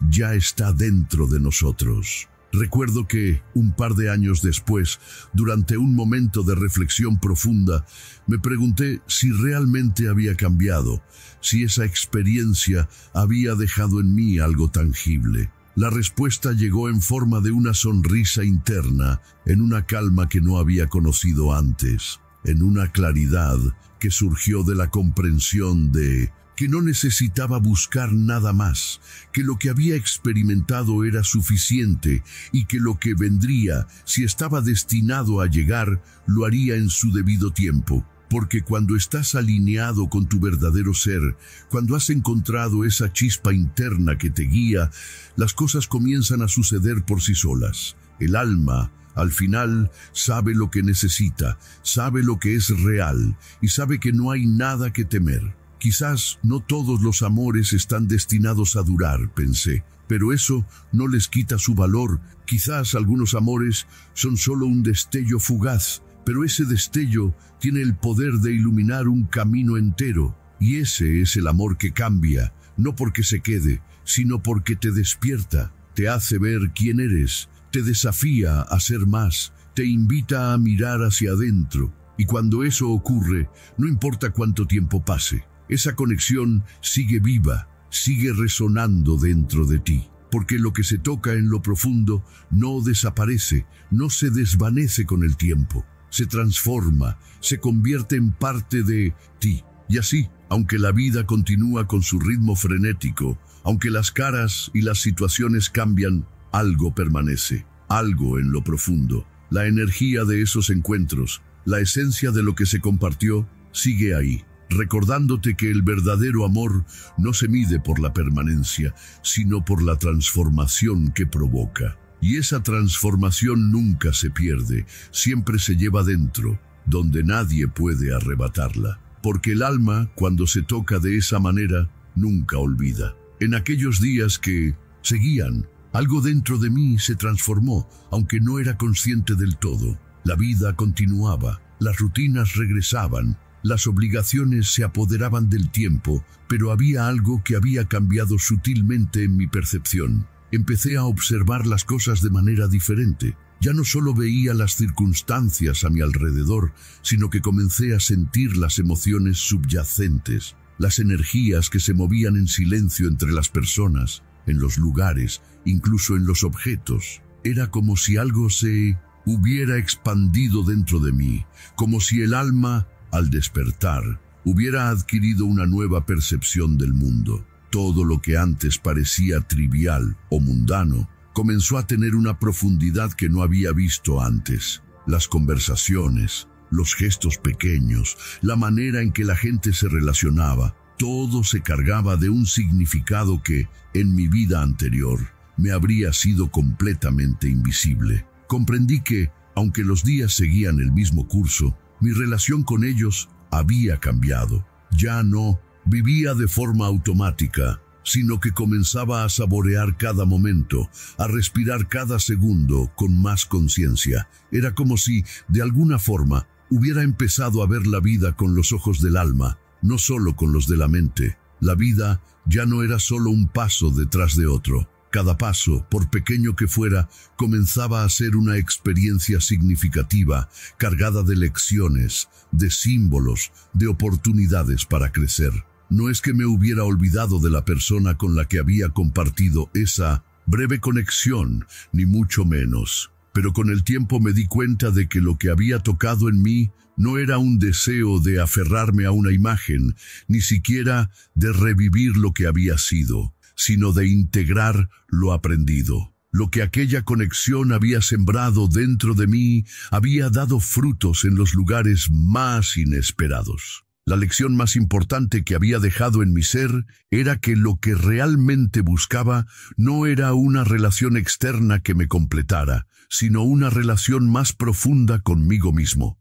ya está dentro de nosotros. Recuerdo que, un par de años después, durante un momento de reflexión profunda, me pregunté si realmente había cambiado, si esa experiencia había dejado en mí algo tangible. La respuesta llegó en forma de una sonrisa interna, en una calma que no había conocido antes, en una claridad que surgió de la comprensión de que no necesitaba buscar nada más, que lo que había experimentado era suficiente y que lo que vendría, si estaba destinado a llegar, lo haría en su debido tiempo. Porque cuando estás alineado con tu verdadero ser, cuando has encontrado esa chispa interna que te guía, las cosas comienzan a suceder por sí solas. El alma, al final, sabe lo que necesita, sabe lo que es real y sabe que no hay nada que temer. Quizás no todos los amores están destinados a durar, pensé, pero eso no les quita su valor. Quizás algunos amores son solo un destello fugaz, pero ese destello tiene el poder de iluminar un camino entero, y ese es el amor que cambia, no porque se quede, sino porque te despierta, te hace ver quién eres, te desafía a ser más, te invita a mirar hacia adentro, y cuando eso ocurre, no importa cuánto tiempo pase, esa conexión sigue viva, sigue resonando dentro de ti. Porque lo que se toca en lo profundo no desaparece, no se desvanece con el tiempo. Se transforma, se convierte en parte de ti. Y así, aunque la vida continúa con su ritmo frenético, aunque las caras y las situaciones cambian, algo permanece, algo en lo profundo. La energía de esos encuentros, la esencia de lo que se compartió, sigue ahí, recordándote que el verdadero amor no se mide por la permanencia, sino por la transformación que provoca. Y esa transformación nunca se pierde, siempre se lleva dentro, donde nadie puede arrebatarla. Porque el alma, cuando se toca de esa manera, nunca olvida. En aquellos días que seguían, algo dentro de mí se transformó, aunque no era consciente del todo. La vida continuaba, las rutinas regresaban, las obligaciones se apoderaban del tiempo, pero había algo que había cambiado sutilmente en mi percepción. Empecé a observar las cosas de manera diferente. Ya no solo veía las circunstancias a mi alrededor, sino que comencé a sentir las emociones subyacentes, las energías que se movían en silencio entre las personas, en los lugares, incluso en los objetos. Era como si algo se hubiera expandido dentro de mí, como si el alma, al despertar, hubiera adquirido una nueva percepción del mundo. Todo lo que antes parecía trivial o mundano comenzó a tener una profundidad que no había visto antes. Las conversaciones, los gestos pequeños, la manera en que la gente se relacionaba, todo se cargaba de un significado que, en mi vida anterior, me habría sido completamente invisible. Comprendí que, aunque los días seguían el mismo curso, mi relación con ellos había cambiado. Ya no vivía de forma automática, sino que comenzaba a saborear cada momento, a respirar cada segundo con más conciencia. Era como si, de alguna forma, hubiera empezado a ver la vida con los ojos del alma, no solo con los de la mente. La vida ya no era solo un paso detrás de otro. Cada paso, por pequeño que fuera, comenzaba a ser una experiencia significativa, cargada de lecciones, de símbolos, de oportunidades para crecer. No es que me hubiera olvidado de la persona con la que había compartido esa breve conexión, ni mucho menos. Pero con el tiempo me di cuenta de que lo que había tocado en mí no era un deseo de aferrarme a una imagen, ni siquiera de revivir lo que había sido, sino de integrar lo aprendido. Lo que aquella conexión había sembrado dentro de mí había dado frutos en los lugares más inesperados. La lección más importante que había dejado en mi ser era que lo que realmente buscaba no era una relación externa que me completara, sino una relación más profunda conmigo mismo.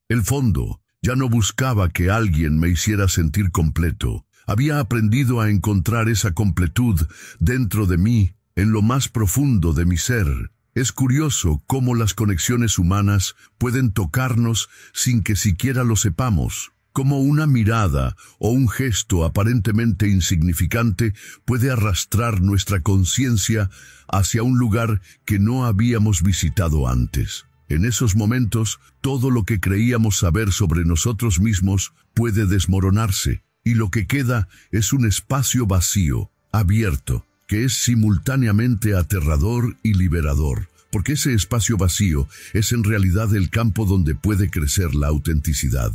El fondo, ya no buscaba que alguien me hiciera sentir completo. Había aprendido a encontrar esa completud dentro de mí, en lo más profundo de mi ser. Es curioso cómo las conexiones humanas pueden tocarnos sin que siquiera lo sepamos. Cómo una mirada o un gesto aparentemente insignificante puede arrastrar nuestra conciencia hacia un lugar que no habíamos visitado antes. En esos momentos, todo lo que creíamos saber sobre nosotros mismos puede desmoronarse, y lo que queda es un espacio vacío, abierto, que es simultáneamente aterrador y liberador, porque ese espacio vacío es en realidad el campo donde puede crecer la autenticidad.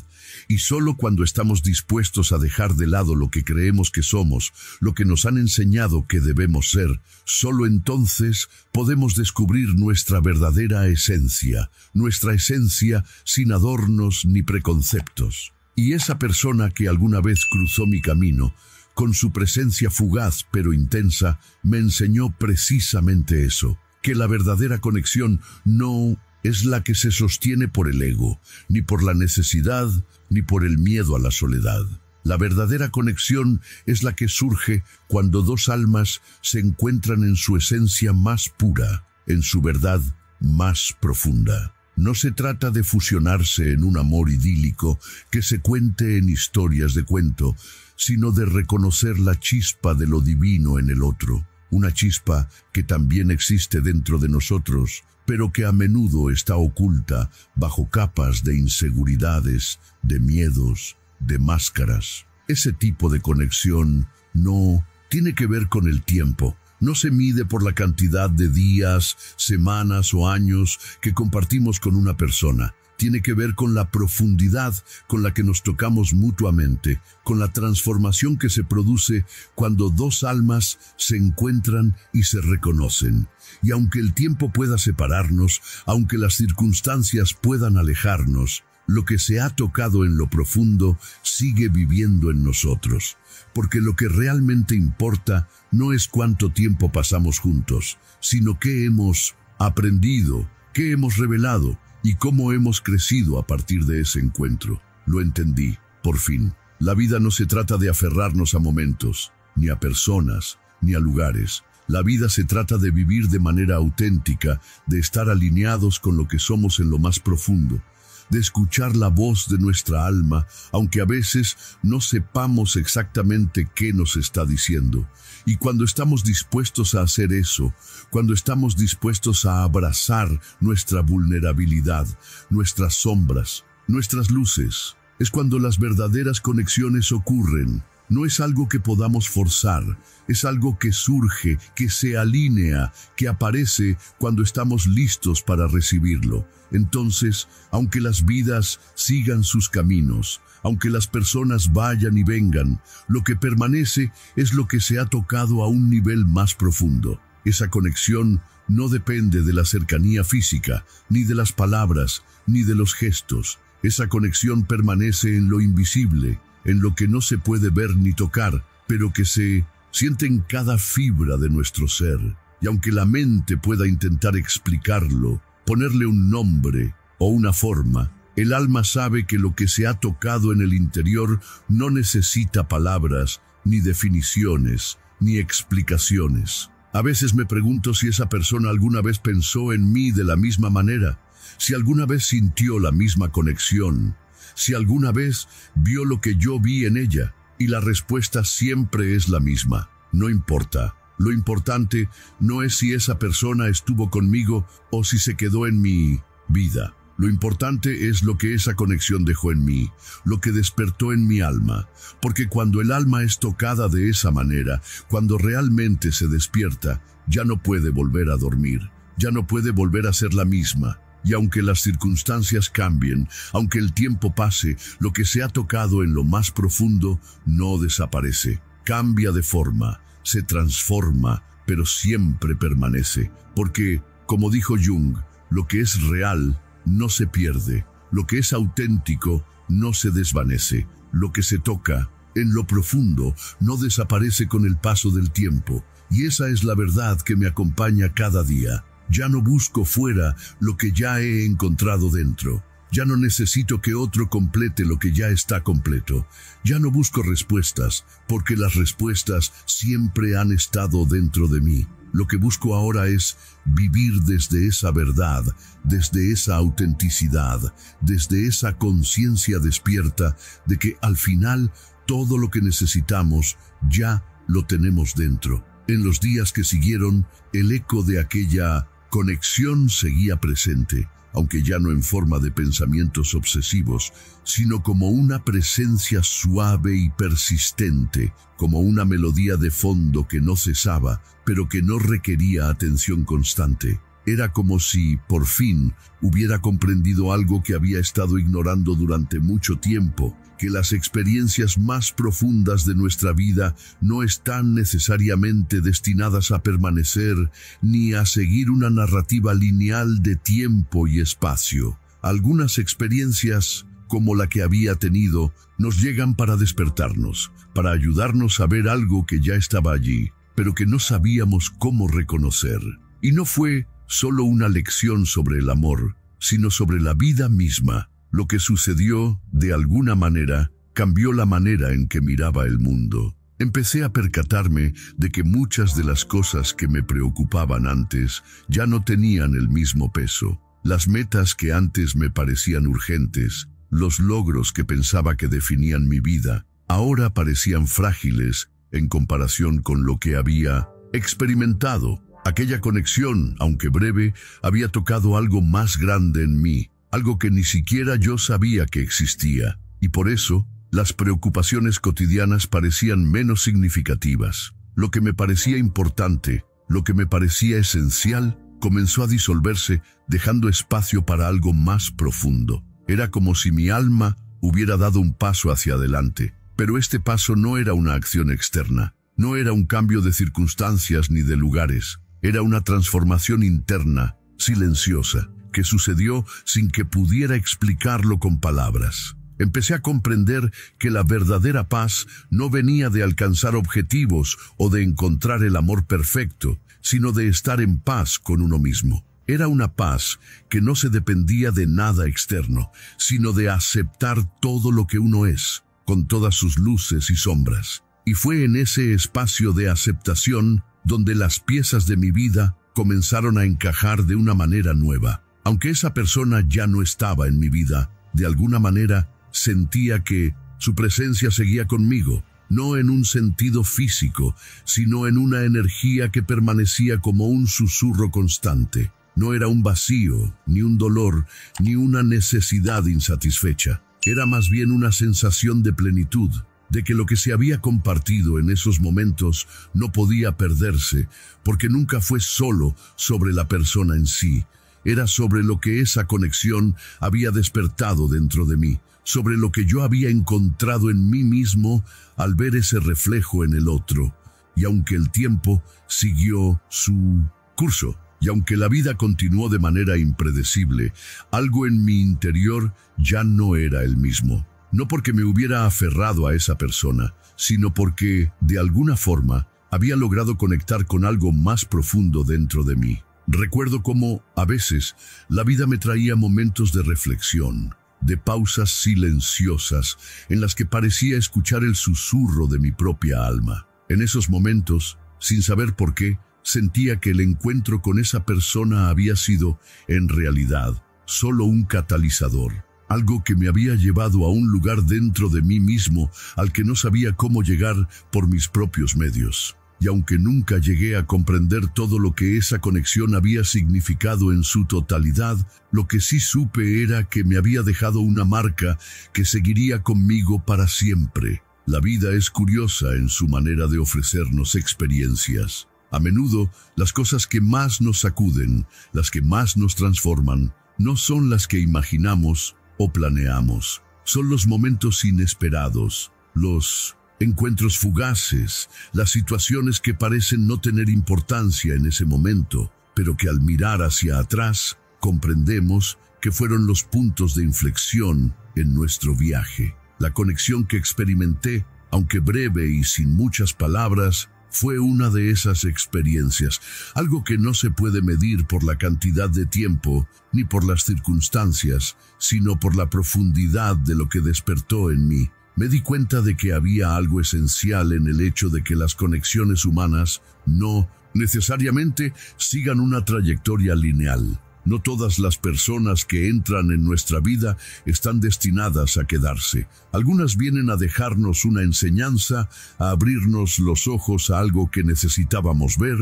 Y solo cuando estamos dispuestos a dejar de lado lo que creemos que somos, lo que nos han enseñado que debemos ser, solo entonces podemos descubrir nuestra verdadera esencia, nuestra esencia sin adornos ni preconceptos. Y esa persona que alguna vez cruzó mi camino, con su presencia fugaz pero intensa, me enseñó precisamente eso, que la verdadera conexión no es la que se sostiene por el ego, ni por la necesidad, ni por el miedo a la soledad. La verdadera conexión es la que surge cuando dos almas se encuentran en su esencia más pura, en su verdad más profunda. No se trata de fusionarse en un amor idílico que se cuente en historias de cuento, sino de reconocer la chispa de lo divino en el otro, una chispa que también existe dentro de nosotros, pero que a menudo está oculta bajo capas de inseguridades, de miedos, de máscaras. Ese tipo de conexión no tiene que ver con el tiempo. No se mide por la cantidad de días, semanas o años que compartimos con una persona. Tiene que ver con la profundidad con la que nos tocamos mutuamente, con la transformación que se produce cuando dos almas se encuentran y se reconocen. Y aunque el tiempo pueda separarnos, aunque las circunstancias puedan alejarnos, lo que se ha tocado en lo profundo sigue viviendo en nosotros, porque lo que realmente importa no es cuánto tiempo pasamos juntos, sino qué hemos aprendido, qué hemos revelado y cómo hemos crecido a partir de ese encuentro. Lo entendí, por fin. La vida no se trata de aferrarnos a momentos, ni a personas, ni a lugares. La vida se trata de vivir de manera auténtica, de estar alineados con lo que somos en lo más profundo, de escuchar la voz de nuestra alma, aunque a veces no sepamos exactamente qué nos está diciendo. Y cuando estamos dispuestos a hacer eso, cuando estamos dispuestos a abrazar nuestra vulnerabilidad, nuestras sombras, nuestras luces, es cuando las verdaderas conexiones ocurren. No es algo que podamos forzar, es algo que surge, que se alinea, que aparece cuando estamos listos para recibirlo. Entonces, aunque las vidas sigan sus caminos, aunque las personas vayan y vengan, lo que permanece es lo que se ha tocado a un nivel más profundo. Esa conexión no depende de la cercanía física, ni de las palabras, ni de los gestos. Esa conexión permanece en lo invisible, en lo que no se puede ver ni tocar, pero que se siente en cada fibra de nuestro ser. Y aunque la mente pueda intentar explicarlo, ponerle un nombre o una forma, el alma sabe que lo que se ha tocado en el interior no necesita palabras, ni definiciones, ni explicaciones. A veces me pregunto si esa persona alguna vez pensó en mí de la misma manera, si alguna vez sintió la misma conexión, si alguna vez vio lo que yo vi en ella, y la respuesta siempre es la misma. No importa. Lo importante no es si esa persona estuvo conmigo o si se quedó en mi vida. Lo importante es lo que esa conexión dejó en mí, lo que despertó en mi alma, porque cuando el alma es tocada de esa manera, cuando realmente se despierta, ya no puede volver a dormir, ya no puede volver a ser la misma. Y aunque las circunstancias cambien, aunque el tiempo pase, lo que se ha tocado en lo más profundo no desaparece. Cambia de forma, se transforma, pero siempre permanece. Porque, como dijo Jung, lo que es real no se pierde, lo que es auténtico no se desvanece, lo que se toca en lo profundo no desaparece con el paso del tiempo. Y esa es la verdad que me acompaña cada día. Ya no busco fuera lo que ya he encontrado dentro. Ya no necesito que otro complete lo que ya está completo. Ya no busco respuestas, porque las respuestas siempre han estado dentro de mí. Lo que busco ahora es vivir desde esa verdad, desde esa autenticidad, desde esa conciencia despierta de que al final todo lo que necesitamos ya lo tenemos dentro. En los días que siguieron, el eco de aquella conexión seguía presente, aunque ya no en forma de pensamientos obsesivos, sino como una presencia suave y persistente, como una melodía de fondo que no cesaba, pero que no requería atención constante. Era como si, por fin, hubiera comprendido algo que había estado ignorando durante mucho tiempo, que las experiencias más profundas de nuestra vida no están necesariamente destinadas a permanecer ni a seguir una narrativa lineal de tiempo y espacio. Algunas experiencias, como la que había tenido, nos llegan para despertarnos, para ayudarnos a ver algo que ya estaba allí, pero que no sabíamos cómo reconocer. Y no fue solo una lección sobre el amor, sino sobre la vida misma. Lo que sucedió, de alguna manera, cambió la manera en que miraba el mundo. Empecé a percatarme de que muchas de las cosas que me preocupaban antes ya no tenían el mismo peso. Las metas que antes me parecían urgentes, los logros que pensaba que definían mi vida, ahora parecían frágiles en comparación con lo que había experimentado. Aquella conexión, aunque breve, había tocado algo más grande en mí, algo que ni siquiera yo sabía que existía, y por eso las preocupaciones cotidianas parecían menos significativas. Lo que me parecía importante, lo que me parecía esencial, comenzó a disolverse, dejando espacio para algo más profundo. Era como si mi alma hubiera dado un paso hacia adelante, pero este paso no era una acción externa, no era un cambio de circunstancias ni de lugares, era una transformación interna, silenciosa, que sucedió sin que pudiera explicarlo con palabras. Empecé a comprender que la verdadera paz no venía de alcanzar objetivos o de encontrar el amor perfecto, sino de estar en paz con uno mismo. Era una paz que no se dependía de nada externo, sino de aceptar todo lo que uno es, con todas sus luces y sombras. Y fue en ese espacio de aceptación donde las piezas de mi vida comenzaron a encajar de una manera nueva. Aunque esa persona ya no estaba en mi vida, de alguna manera sentía que su presencia seguía conmigo, no en un sentido físico, sino en una energía que permanecía como un susurro constante. No era un vacío, ni un dolor, ni una necesidad insatisfecha. Era más bien una sensación de plenitud, de que lo que se había compartido en esos momentos no podía perderse, porque nunca fue solo sobre la persona en sí. Era sobre lo que esa conexión había despertado dentro de mí, sobre lo que yo había encontrado en mí mismo al ver ese reflejo en el otro. Y aunque el tiempo siguió su curso, y aunque la vida continuó de manera impredecible, algo en mi interior ya no era el mismo. No porque me hubiera aferrado a esa persona, sino porque, de alguna forma, había logrado conectar con algo más profundo dentro de mí. Recuerdo cómo, a veces, la vida me traía momentos de reflexión, de pausas silenciosas en las que parecía escuchar el susurro de mi propia alma. En esos momentos, sin saber por qué, sentía que el encuentro con esa persona había sido, en realidad, solo un catalizador, algo que me había llevado a un lugar dentro de mí mismo al que no sabía cómo llegar por mis propios medios. Y aunque nunca llegué a comprender todo lo que esa conexión había significado en su totalidad, lo que sí supe era que me había dejado una marca que seguiría conmigo para siempre. La vida es curiosa en su manera de ofrecernos experiencias. A menudo, las cosas que más nos sacuden, las que más nos transforman, no son las que imaginamos o planeamos. Son los momentos inesperados, los encuentros fugaces, las situaciones que parecen no tener importancia en ese momento, pero que al mirar hacia atrás comprendemos que fueron los puntos de inflexión en nuestro viaje. La conexión que experimenté, aunque breve y sin muchas palabras, fue una de esas experiencias, algo que no se puede medir por la cantidad de tiempo ni por las circunstancias, sino por la profundidad de lo que despertó en mí. Me di cuenta de que había algo esencial en el hecho de que las conexiones humanas no necesariamente sigan una trayectoria lineal. No todas las personas que entran en nuestra vida están destinadas a quedarse. Algunas vienen a dejarnos una enseñanza, a abrirnos los ojos a algo que necesitábamos ver,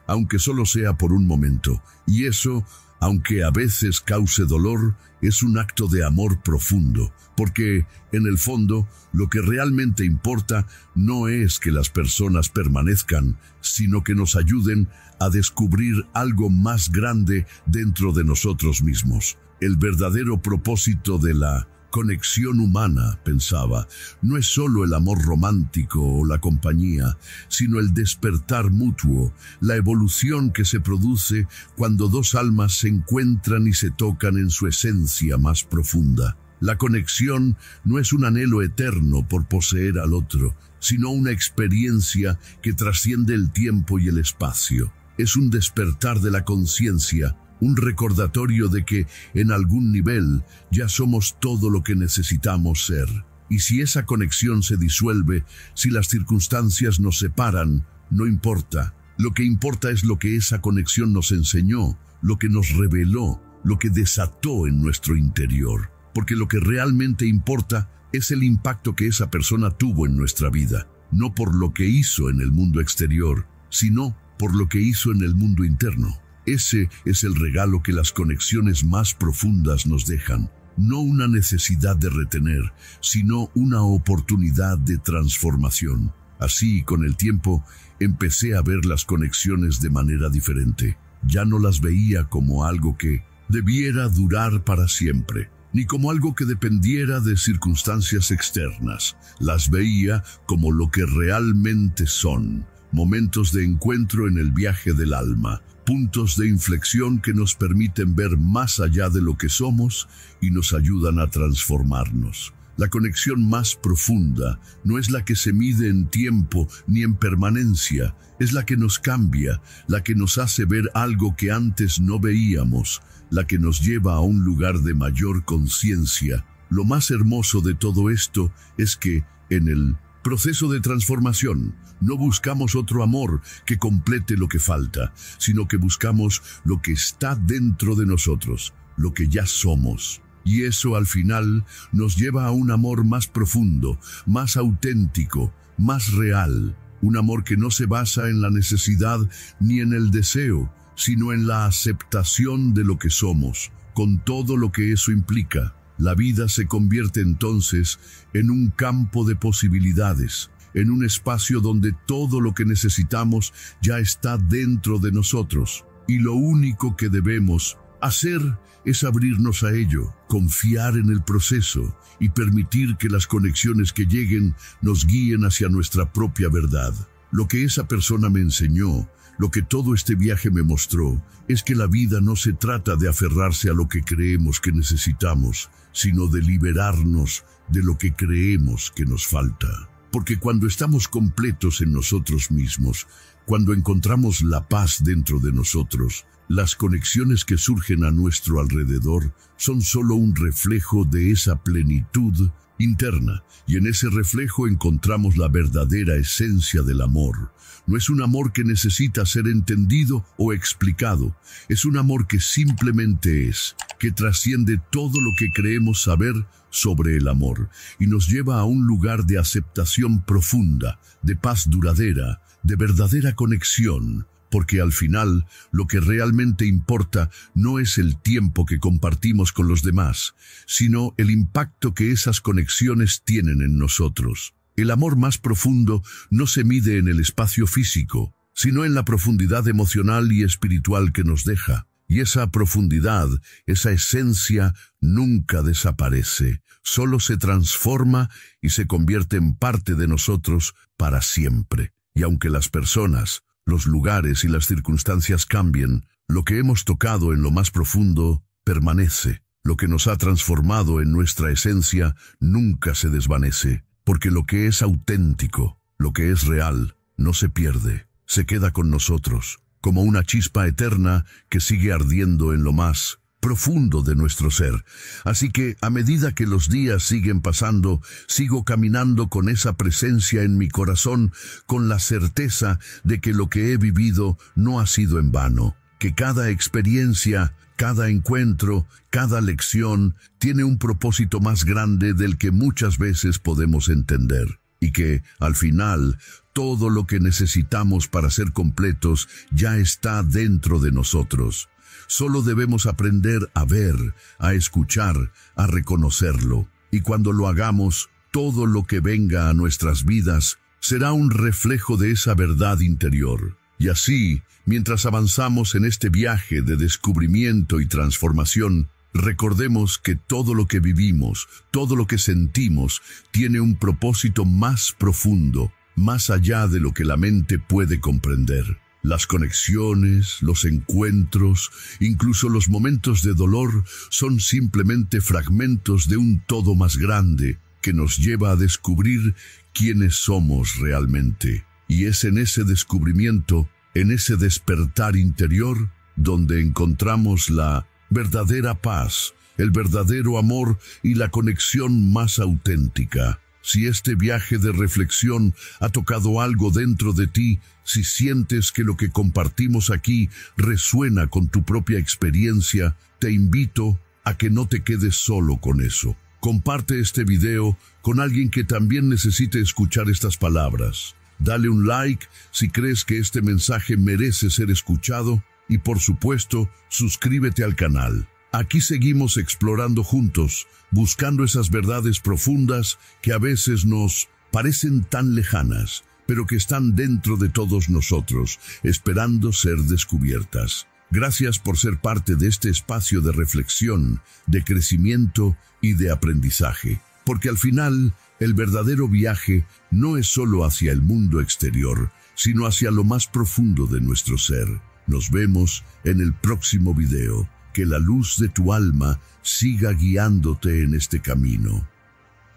aunque solo sea por un momento. Y eso, aunque a veces cause dolor, es un acto de amor profundo, porque, en el fondo, lo que realmente importa no es que las personas permanezcan, sino que nos ayuden a descubrir algo más grande dentro de nosotros mismos. El verdadero propósito de la conexión humana, pensaba, no es solo el amor romántico o la compañía, sino el despertar mutuo, la evolución que se produce cuando dos almas se encuentran y se tocan en su esencia más profunda. La conexión no es un anhelo eterno por poseer al otro, sino una experiencia que trasciende el tiempo y el espacio. Es un despertar de la conciencia, un recordatorio de que, en algún nivel, ya somos todo lo que necesitamos ser. Y si esa conexión se disuelve, si las circunstancias nos separan, no importa. Lo que importa es lo que esa conexión nos enseñó, lo que nos reveló, lo que desató en nuestro interior. Porque lo que realmente importa es el impacto que esa persona tuvo en nuestra vida, no por lo que hizo en el mundo exterior, sino por lo que hizo en el mundo interno. Ese es el regalo que las conexiones más profundas nos dejan. No una necesidad de retener, sino una oportunidad de transformación. Así, con el tiempo, empecé a ver las conexiones de manera diferente. Ya no las veía como algo que debiera durar para siempre, ni como algo que dependiera de circunstancias externas. Las veía como lo que realmente son: momentos de encuentro en el viaje del alma, puntos de inflexión que nos permiten ver más allá de lo que somos y nos ayudan a transformarnos. La conexión más profunda no es la que se mide en tiempo ni en permanencia, es la que nos cambia, la que nos hace ver algo que antes no veíamos, la que nos lleva a un lugar de mayor conciencia. Lo más hermoso de todo esto es que, en el proceso de transformación, no buscamos otro amor que complete lo que falta, sino que buscamos lo que está dentro de nosotros, lo que ya somos. Y eso al final nos lleva a un amor más profundo, más auténtico, más real. Un amor que no se basa en la necesidad ni en el deseo, sino en la aceptación de lo que somos, con todo lo que eso implica. La vida se convierte entonces en un campo de posibilidades, en un espacio donde todo lo que necesitamos ya está dentro de nosotros. Y lo único que debemos hacer es abrirnos a ello, confiar en el proceso y permitir que las conexiones que lleguen nos guíen hacia nuestra propia verdad. Lo que esa persona me enseñó, lo que todo este viaje me mostró, es que la vida no se trata de aferrarse a lo que creemos que necesitamos, sino de liberarnos de lo que creemos que nos falta. Porque cuando estamos completos en nosotros mismos, cuando encontramos la paz dentro de nosotros, las conexiones que surgen a nuestro alrededor son solo un reflejo de esa plenitud interna, y en ese reflejo encontramos la verdadera esencia del amor. No es un amor que necesita ser entendido o explicado, es un amor que simplemente es, que trasciende todo lo que creemos saber sobre el amor, y nos lleva a un lugar de aceptación profunda, de paz duradera, de verdadera conexión. Porque al final, lo que realmente importa no es el tiempo que compartimos con los demás, sino el impacto que esas conexiones tienen en nosotros. El amor más profundo no se mide en el espacio físico, sino en la profundidad emocional y espiritual que nos deja. Y esa profundidad, esa esencia, nunca desaparece, solo se transforma y se convierte en parte de nosotros para siempre. Y aunque las personas, los lugares y las circunstancias cambien, lo que hemos tocado en lo más profundo permanece. Lo que nos ha transformado en nuestra esencia nunca se desvanece, porque lo que es auténtico, lo que es real, no se pierde, se queda con nosotros, como una chispa eterna que sigue ardiendo en lo más profundo de nuestro ser. Así que, a medida que los días siguen pasando, sigo caminando con esa presencia en mi corazón, con la certeza de que lo que he vivido no ha sido en vano. que cada experiencia, cada encuentro, cada lección tiene un propósito más grande del que muchas veces podemos entender, y que, al final, todo lo que necesitamos para ser completos ya está dentro de nosotros. Solo debemos aprender a ver, a escuchar, a reconocerlo, y cuando lo hagamos, todo lo que venga a nuestras vidas será un reflejo de esa verdad interior. Y así, mientras avanzamos en este viaje de descubrimiento y transformación, recordemos que todo lo que vivimos, todo lo que sentimos, tiene un propósito más profundo, más allá de lo que la mente puede comprender. Las conexiones, los encuentros, incluso los momentos de dolor, son simplemente fragmentos de un todo más grande que nos lleva a descubrir quiénes somos realmente. Y es en ese descubrimiento, en ese despertar interior, donde encontramos la verdadera paz, el verdadero amor y la conexión más auténtica. Si este viaje de reflexión ha tocado algo dentro de ti, si sientes que lo que compartimos aquí resuena con tu propia experiencia, te invito a que no te quedes solo con eso. Comparte este video con alguien que también necesite escuchar estas palabras. Dale un like si crees que este mensaje merece ser escuchado y, por supuesto, suscríbete al canal. Aquí seguimos explorando juntos, buscando esas verdades profundas que a veces nos parecen tan lejanas, pero que están dentro de todos nosotros, esperando ser descubiertas. Gracias por ser parte de este espacio de reflexión, de crecimiento y de aprendizaje, porque al final, el verdadero viaje no es solo hacia el mundo exterior, sino hacia lo más profundo de nuestro ser. Nos vemos en el próximo video. Que la luz de tu alma siga guiándote en este camino.